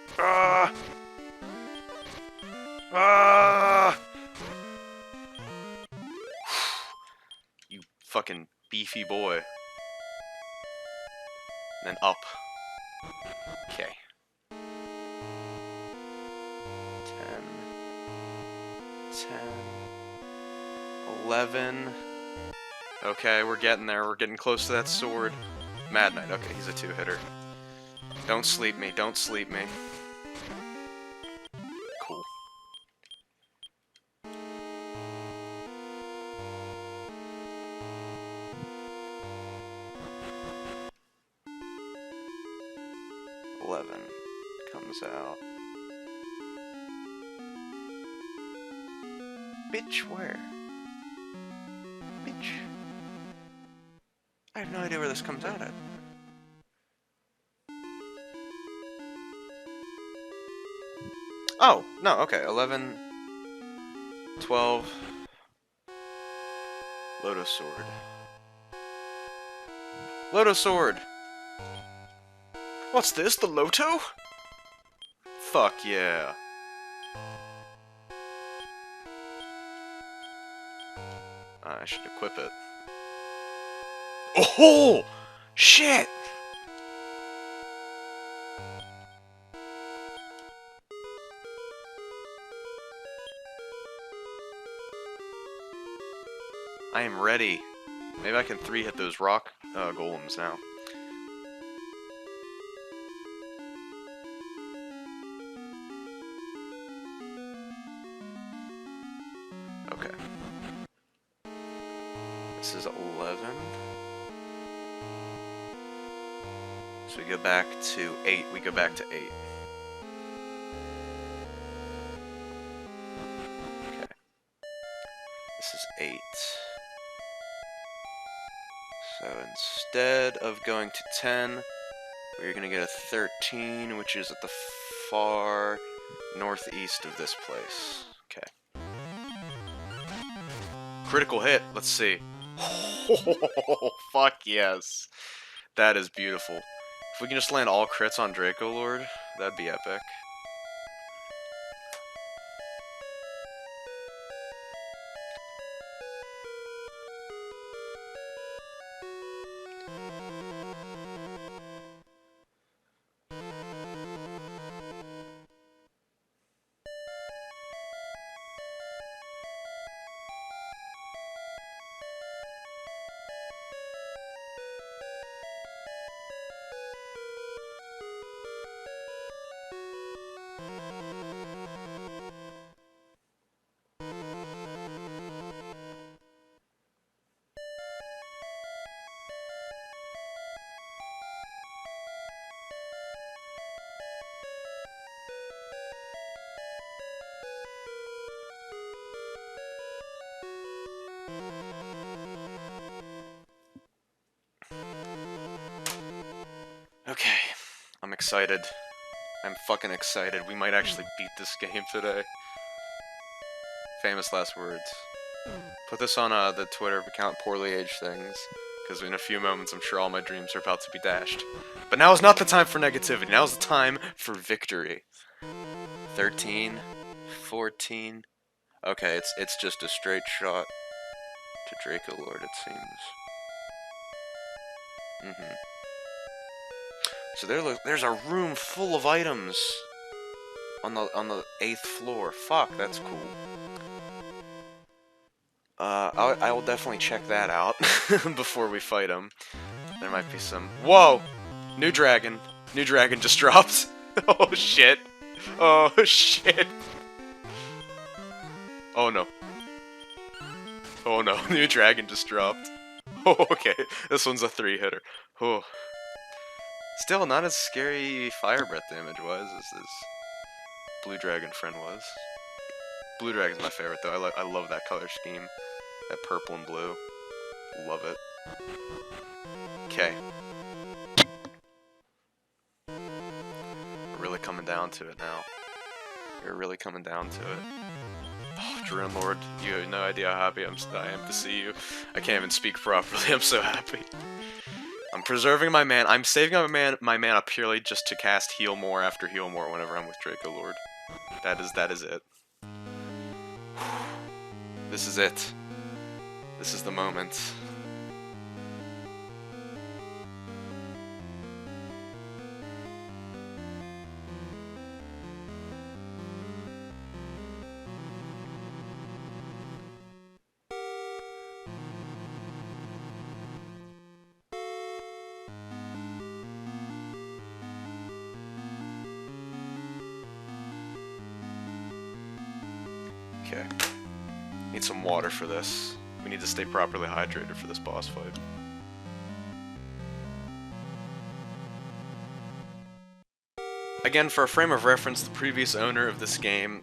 You fucking beefy boy. And then up. Okay. 10. 11. Okay, we're getting there. We're getting close to that sword. Mad Knight. Okay, he's a 2-hitter. Don't sleep me. Don't sleep me. Cool. Comes out. Bitch, where? Bitch. I have no idea where this comes out at. Oh, no, okay. 11, 12. Loto Sword. Loto Sword! What's this, the Loto? Fuck yeah. I should equip it. Oh! Shit! I am ready. Maybe I can 3-hit those rock golems now. Okay. This is 11. So we go back to 8. We go back to 8. Okay. This is 8. So instead of going to 10, we're going to get a 13, which is at the far northeast of this place. Okay. Critical hit. Let's see. Oh, fuck yes. That is beautiful. If we can just land all crits on Dracolord, that'd be epic. Okay, I'm excited. I'm fucking excited. We might actually beat this game today. Famous last words. Put this on the Twitter account, Poorly Aged Things, because in a few moments I'm sure all my dreams are about to be dashed. But now is not the time for negativity. Now is the time for victory. 13, 14. Okay, it's just a straight shot to Draco Lord, it seems. So there's a room full of items on the 8th floor. Fuck, that's cool. I will definitely check that out before we fight him. There might be some. Whoa! New dragon. New dragon just dropped. Oh shit. Oh shit. Oh no. Oh no. New dragon just dropped. Oh, okay. This one's a 3-hitter. Oh. Still not as scary fire breath damage wise as this blue dragon friend was. Blue dragon's my favorite though. I love that color scheme. That purple and blue. Love it. Okay. We're really coming down to it now. We're really coming down to it. Oh, Drone Lord, you have no idea how happy I am to see you. I can't even speak properly. I'm so happy. I'm preserving my mana. I'm saving my mana purely just to cast Heal More after Heal More whenever I'm with Draco Lord. That is it. This is it. This is the moment. Okay. Need some water for this. We need to stay properly hydrated for this boss fight. Again, for a frame of reference, the previous owner of this game,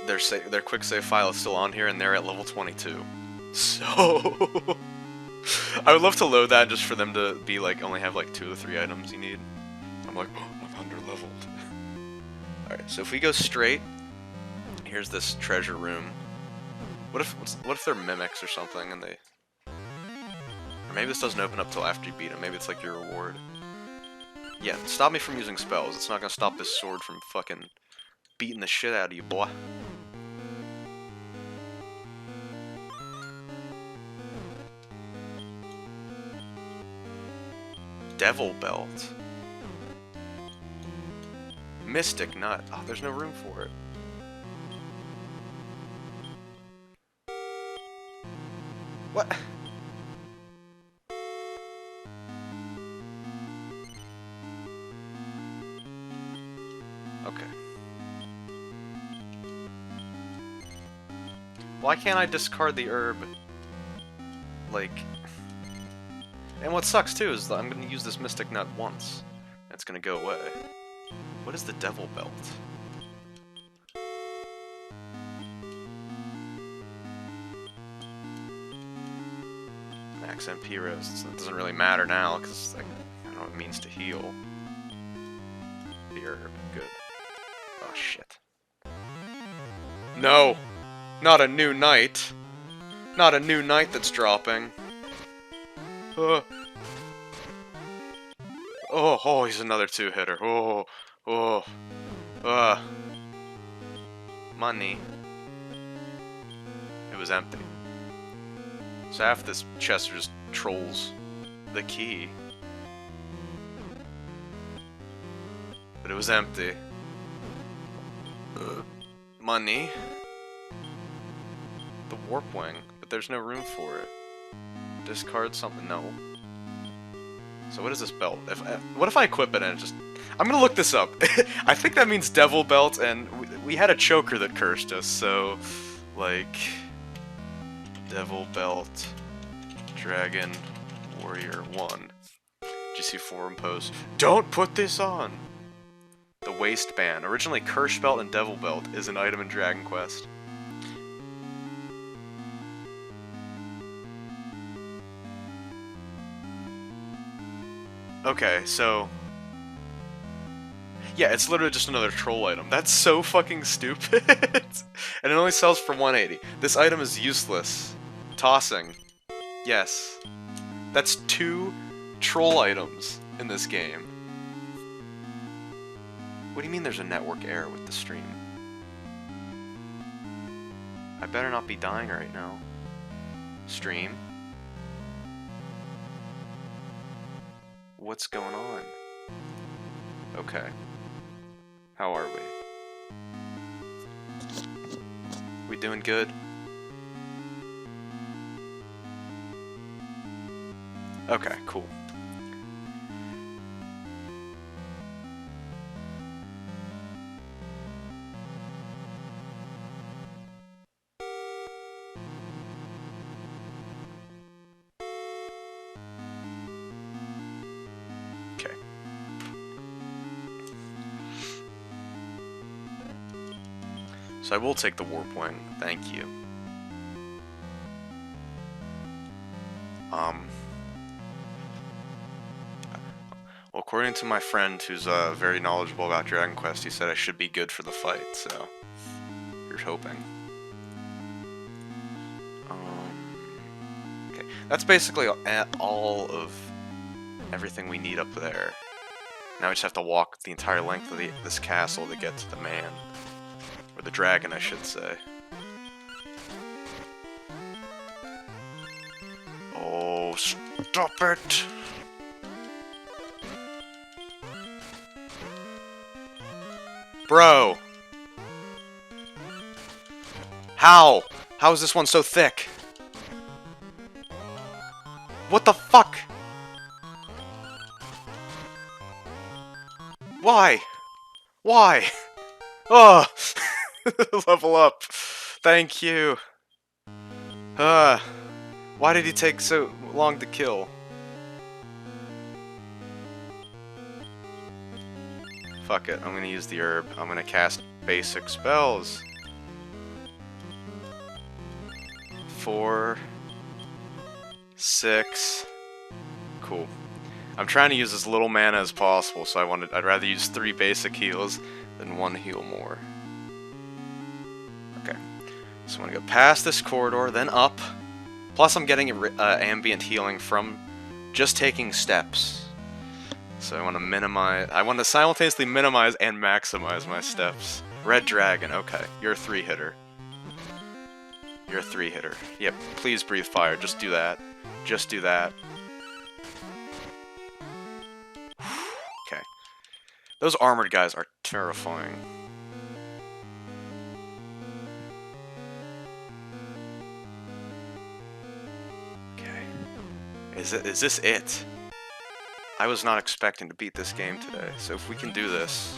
their quick save file is still on here, and they're at level 22. So I would love to load that just for them to be like only have like 2 or 3 items you need. I'm like, oh, I'm under-leveled. Alright, so if we go straight, here's this treasure room. What if they're mimics or something and they... Or maybe this doesn't open up till after you beat them. Maybe it's like your reward. Yeah, stop me from using spells. It's not gonna stop this sword from fucking beating the shit out of you, boy. Devil Belt. Mystic Nut. Oh, there's no room for it. What? Okay. Why can't I discard the herb? Like... And what sucks too is that I'm gonna use this Mystic Nut once. And it's gonna go away. What is the Devil Belt? Max MP Rose. It doesn't really matter now, because like, I don't know what it means to heal. The herb. Good. Oh, shit. No! Not a new knight! Not a new knight that's dropping. Oh, he's another 2-hitter. Money. It was empty. So half this chest are just trolls. The key. But it was empty. Money. The warp wing, but there's no room for it. Discard something? No. So what is this belt? What if I equip it and it just... I'm gonna look this up. I think that means Devil Belt, and we had a choker that cursed us, so, like, Devil Belt, Dragon, Warrior 1. GC forum post. Don't put this on! The Waistband. Originally Curse Belt and Devil Belt is an item in Dragon Quest. Okay, so... yeah, it's literally just another troll item. That's so fucking stupid. And it only sells for 180. This item is useless. Tossing. Yes. That's 2 troll items in this game. What do you mean there's a network error with the stream? I better not be dying right now. Stream? What's going on? Okay. How are we? We doing good? Okay, cool. Okay. So I will take the Warp Wing, thank you. Well, according to my friend who's very knowledgeable about Dragon Quest, he said I should be good for the fight, so here's hoping. Okay, that's basically all of everything we need up there. Now we just have to walk the entire length of this castle to get to the man. Or the dragon, I should say. Oh, stop it! Bro! How? How is this one so thick? What the fuck? Why? Why? Oh! Level up. Thank you. Why did he take so long to kill? Fuck it, I'm gonna use the herb. I'm gonna cast basic spells. 4, 6. Cool. I'm trying to use as little mana as possible, so I'd rather use 3 basic heals than 1 heal more. Okay. So I'm gonna go past this corridor, then up. Plus I'm getting ambient healing from just taking steps. So I want to simultaneously minimize and maximize my steps. Red Dragon, okay. You're a 3-hitter. You're a 3-hitter. Yep, please breathe fire. Just do that. Just do that. Okay. Those armored guys are terrifying. Okay. Is this it? I was not expecting to beat this game today, so if we can do this...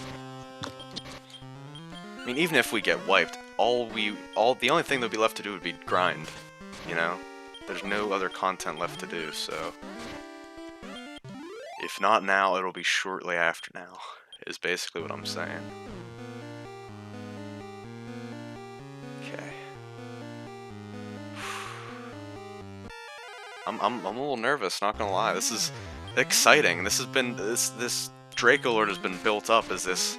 I mean, even if we get wiped, the only thing that'll be left to do would be grind, you know? There's no other content left to do, so... If not now, it'll be shortly after now, is basically what I'm saying. Okay. I'm a little nervous, not gonna lie. This is exciting. This Draco Lord has been built up as this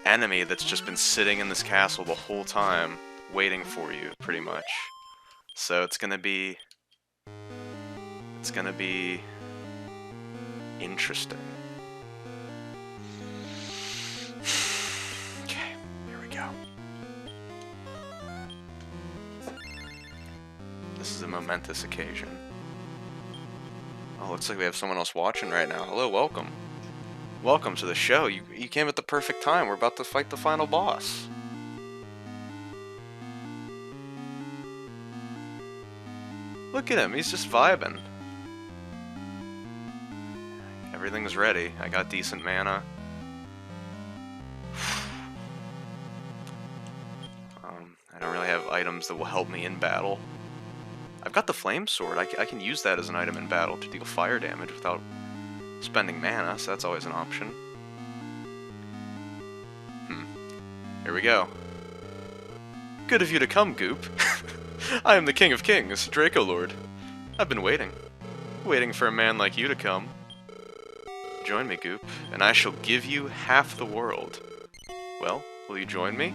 enemy that's just been sitting in this castle the whole time, waiting for you, pretty much. So it's gonna be interesting. Okay, here we go. This is a momentous occasion. Oh, looks like we have someone else watching right now. Hello, welcome. Welcome to the show. You came at the perfect time. We're about to fight the final boss. Look at him. He's just vibing. Everything's ready. I got decent mana. items that will help me in battle. I've got the flame sword. I can use that as an item in battle to deal fire damage without spending mana, so that's always an option. Here we go. Good of you to come, Goop. I am the King of Kings, Draco Lord. I've been waiting for a man like you to come. Join me, Goop, and I shall give you half the world. Well, will you join me?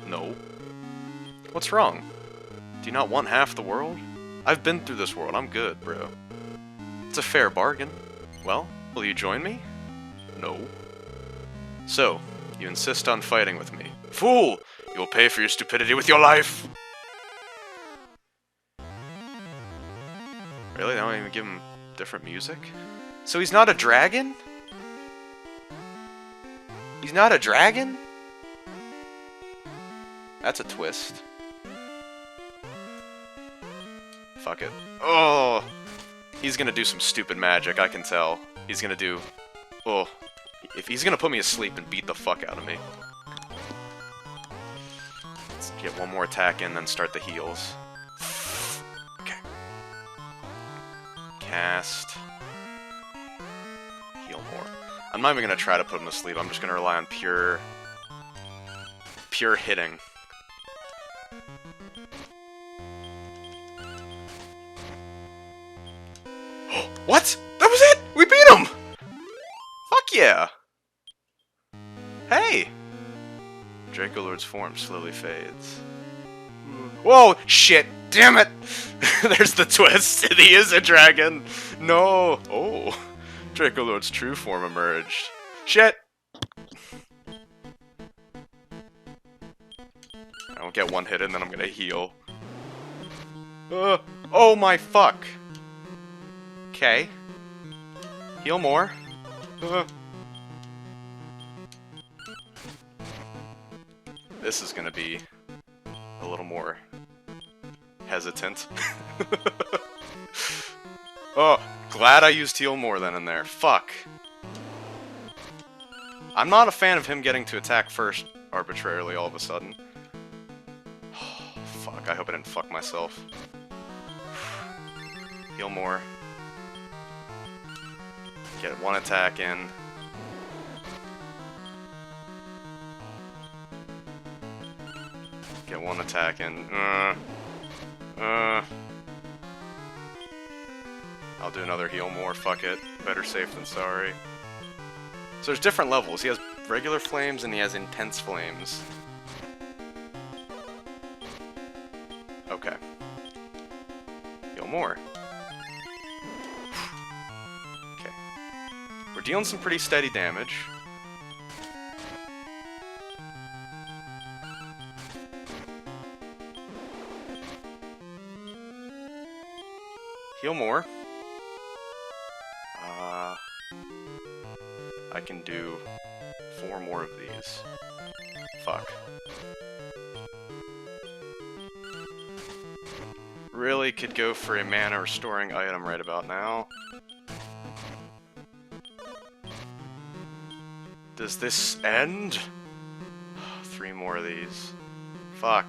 No. What's wrong? Do you not want half the world? I've been through this world, I'm good, bro. It's a fair bargain. Well, will you join me? No. So, you insist on fighting with me. Fool! You will pay for your stupidity with your life! Really? They don't even give him different music? So he's not a dragon? He's not a dragon? That's a twist. Fuck it. Oh! He's gonna do some stupid magic, I can tell. He's gonna do... Oh. If he's gonna put me asleep and beat the fuck out of me. Let's get one more attack in, then start the heals. Okay. Cast. Heal more. I'm not even gonna try to put him to sleep, I'm just gonna rely on pure hitting. What? That was it! We beat him! Fuck yeah! Hey! Draco Lord's form slowly fades. Whoa! Shit! Damn it! There's the twist! He is a dragon! No! Oh! Draco Lord's true form emerged. Shit! I don't get one hit and then I'm gonna heal. Oh my fuck! Okay. Heal more. This is gonna be a little more hesitant. Oh, glad I used heal more than in there. Fuck. I'm not a fan of him getting to attack first arbitrarily all of a sudden. Oh, fuck, I hope I didn't fuck myself. Heal more. Get one attack in. Get one attack in. I'll do another heal more, fuck it. Better safe than sorry. So there's different levels. He has regular flames and he has intense flames. Okay. Heal more. Okay. We're dealing some pretty steady damage. Heal more. I can do 4 more of these. Fuck. Really could go for a mana restoring item right about now. Does this end? 3 more of these. Fuck.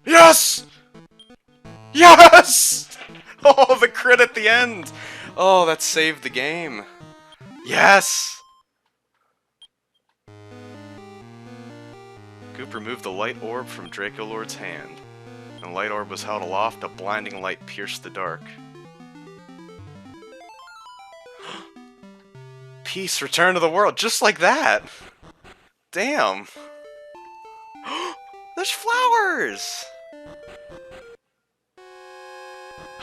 Yes! Yes! Oh, the crit at the end! Oh, that saved the game. Yes! Goop removed the light orb from Draco Lord's hand. When the light orb was held aloft, a blinding light pierced the dark. Peace, return to the world, just like that! Damn! There's flowers!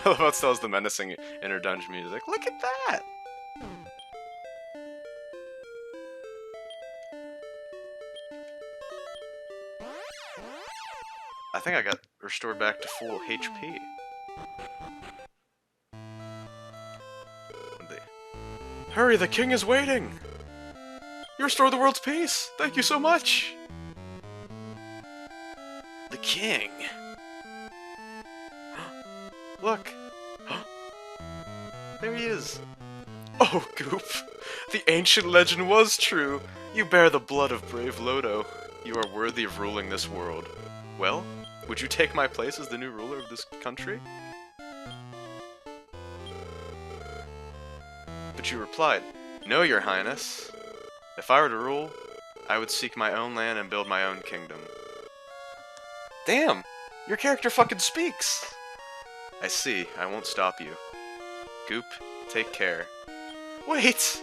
I love how it still has the menacing inner dungeon music. Look at that! I think I got restored back to full HP. Hurry, the king is waiting! You restored the world's peace! Thank you so much! The king! Look! There he is! Oh, Goop! The ancient legend was true! You bear the blood of brave Lodo. You are worthy of ruling this world. Well, would you take my place as the new ruler of this country? But you replied, No, your highness. If I were to rule, I would seek my own land and build my own kingdom. Damn! Your character fucking speaks! I see, I won't stop you. Goop, take care. Wait!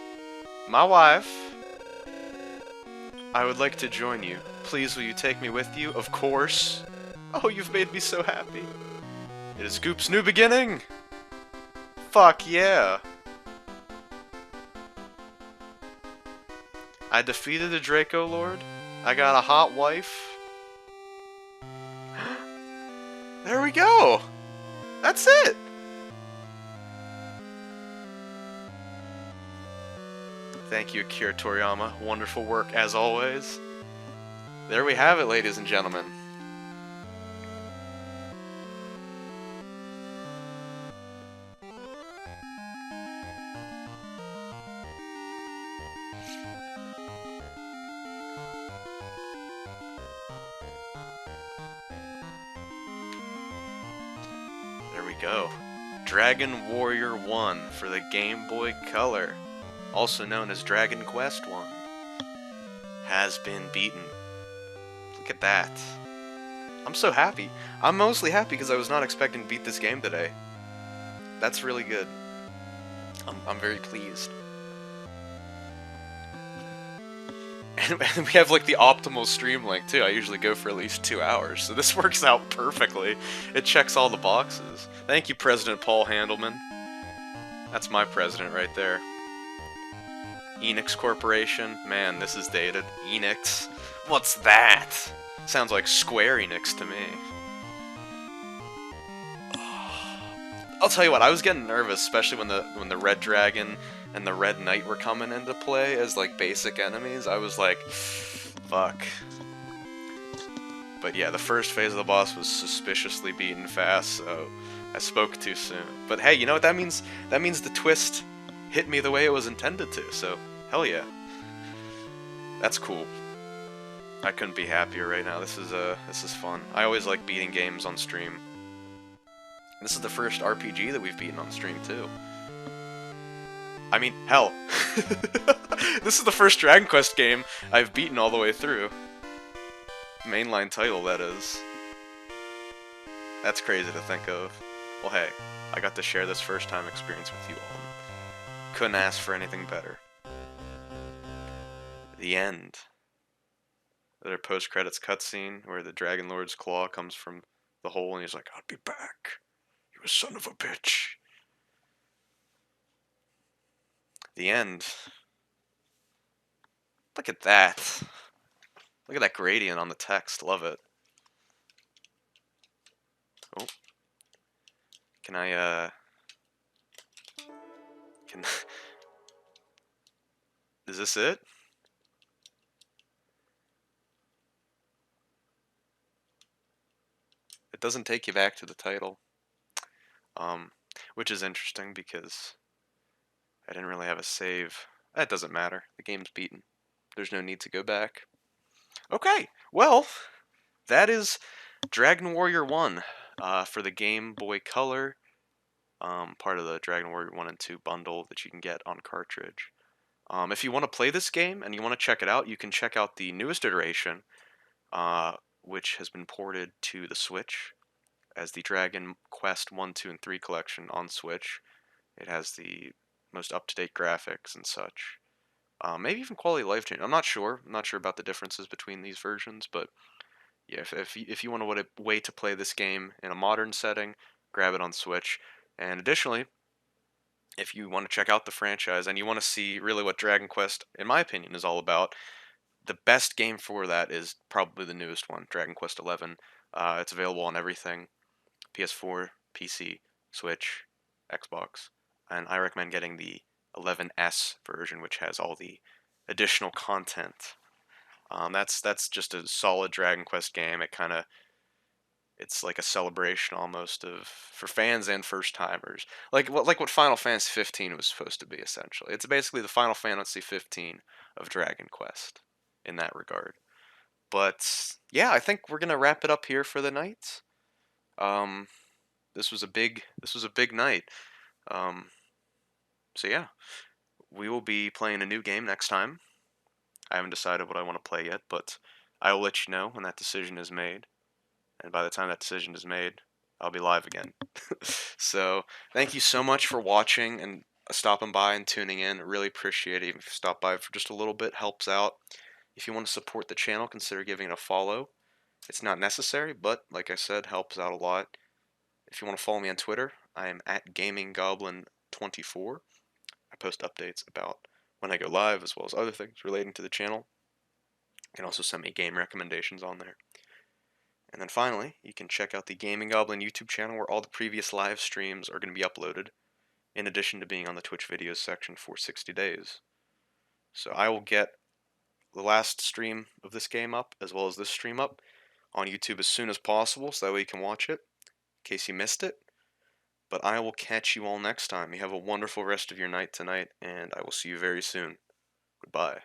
My wife! I would like to join you. Please, will you take me with you? Of course! Oh, you've made me so happy. It is Goop's new beginning! Fuck yeah! I defeated the Draco Lord. I got a hot wife. There we go! That's it! Thank you, Akira Toriyama. Wonderful work, as always. There we have it, ladies and gentlemen. There we go. Dragon Warrior 1 for the Game Boy Color, also known as Dragon Quest 1, has been beaten. Look at that. I'm so happy. I'm mostly happy because I was not expecting to beat this game today. That's really good. I'm very pleased. And we have like the optimal stream length too. I usually go for at least 2 hours, so this works out perfectly. It checks all the boxes. Thank you, President Paul Handelman. That's my president right there. Enix Corporation. Man, this is dated. Enix. What's that? Sounds like Square Enix to me. I'll tell you what, I was getting nervous, especially when the Red Dragon and the Red Knight were coming into play as like basic enemies. I was like, fuck. But yeah, the first phase of the boss was suspiciously beaten fast, so I spoke too soon. But hey, you know what that means? That means the twist hit me the way it was intended to, so hell yeah. That's cool. I couldn't be happier right now. This is fun. I always like beating games on stream. This is the first RPG that we've beaten on stream too. I mean, hell. This is the first Dragon Quest game I've beaten all the way through. Mainline title, that is. That's crazy to think of. Well, hey, I got to share this first-time experience with you all. Couldn't ask for anything better. The end. Their post-credits cutscene where the Dragon Lord's claw comes from the hole and he's like, I'll be back. You son of a bitch. The end. Look at that. Look at that gradient on the text. Love it. Oh. Can I, Is this it? It doesn't take you back to the title. Which is interesting because I didn't really have a save. That doesn't matter. The game's beaten. There's no need to go back. Okay, well, that is Dragon Warrior 1 for the Game Boy Color, part of the Dragon Warrior 1 and 2 bundle that you can get on cartridge. If you want to play this game and you want to check it out, you can check out the newest iteration, which has been ported to the Switch as the Dragon Quest 1, 2, and 3 collection on Switch. It has the most up-to-date graphics and such. Maybe even quality of life change. I'm not sure. I'm not sure about the differences between these versions, but yeah, if you want a way to play this game in a modern setting, grab it on Switch. And additionally, if you want to check out the franchise and you want to see really what Dragon Quest, in my opinion, is all about, the best game for that is probably the newest one, Dragon Quest XI. It's available on everything. PS4, PC, Switch, Xbox, and I recommend getting the 11S version, which has all the additional content. That's just a solid Dragon Quest game. It kind of It's like a celebration almost of for fans and first timers, like what Final Fantasy 15 was supposed to be essentially. It's basically the Final Fantasy 15 of Dragon Quest in that regard. But yeah, I think we're gonna wrap it up here for the night. Um, this was a big night. Um, so yeah, we will be playing a new game next time. I haven't decided what I want to play yet, but I will let you know when that decision is made. And by the time that decision is made, I'll be live again. So thank you so much for watching and stopping by and tuning in. I really appreciate it. Even if you stop by for just a little bit, helps out. If you want to support the channel, consider giving it a follow. It's not necessary, but like I said, helps out a lot. If you want to follow me on Twitter, I am at GamingGoblin24. I post updates about when I go live as well as other things relating to the channel. You can also send me game recommendations on there. And then finally, you can check out the Gaming Goblin YouTube channel where all the previous live streams are going to be uploaded, in addition to being on the Twitch videos section for 60 days. So I will get the last stream of this game up, as well as this stream up, on YouTube as soon as possible, so that way you can watch it, in case you missed it. But I will catch you all next time. You have a wonderful rest of your night tonight, and I will see you very soon. Goodbye.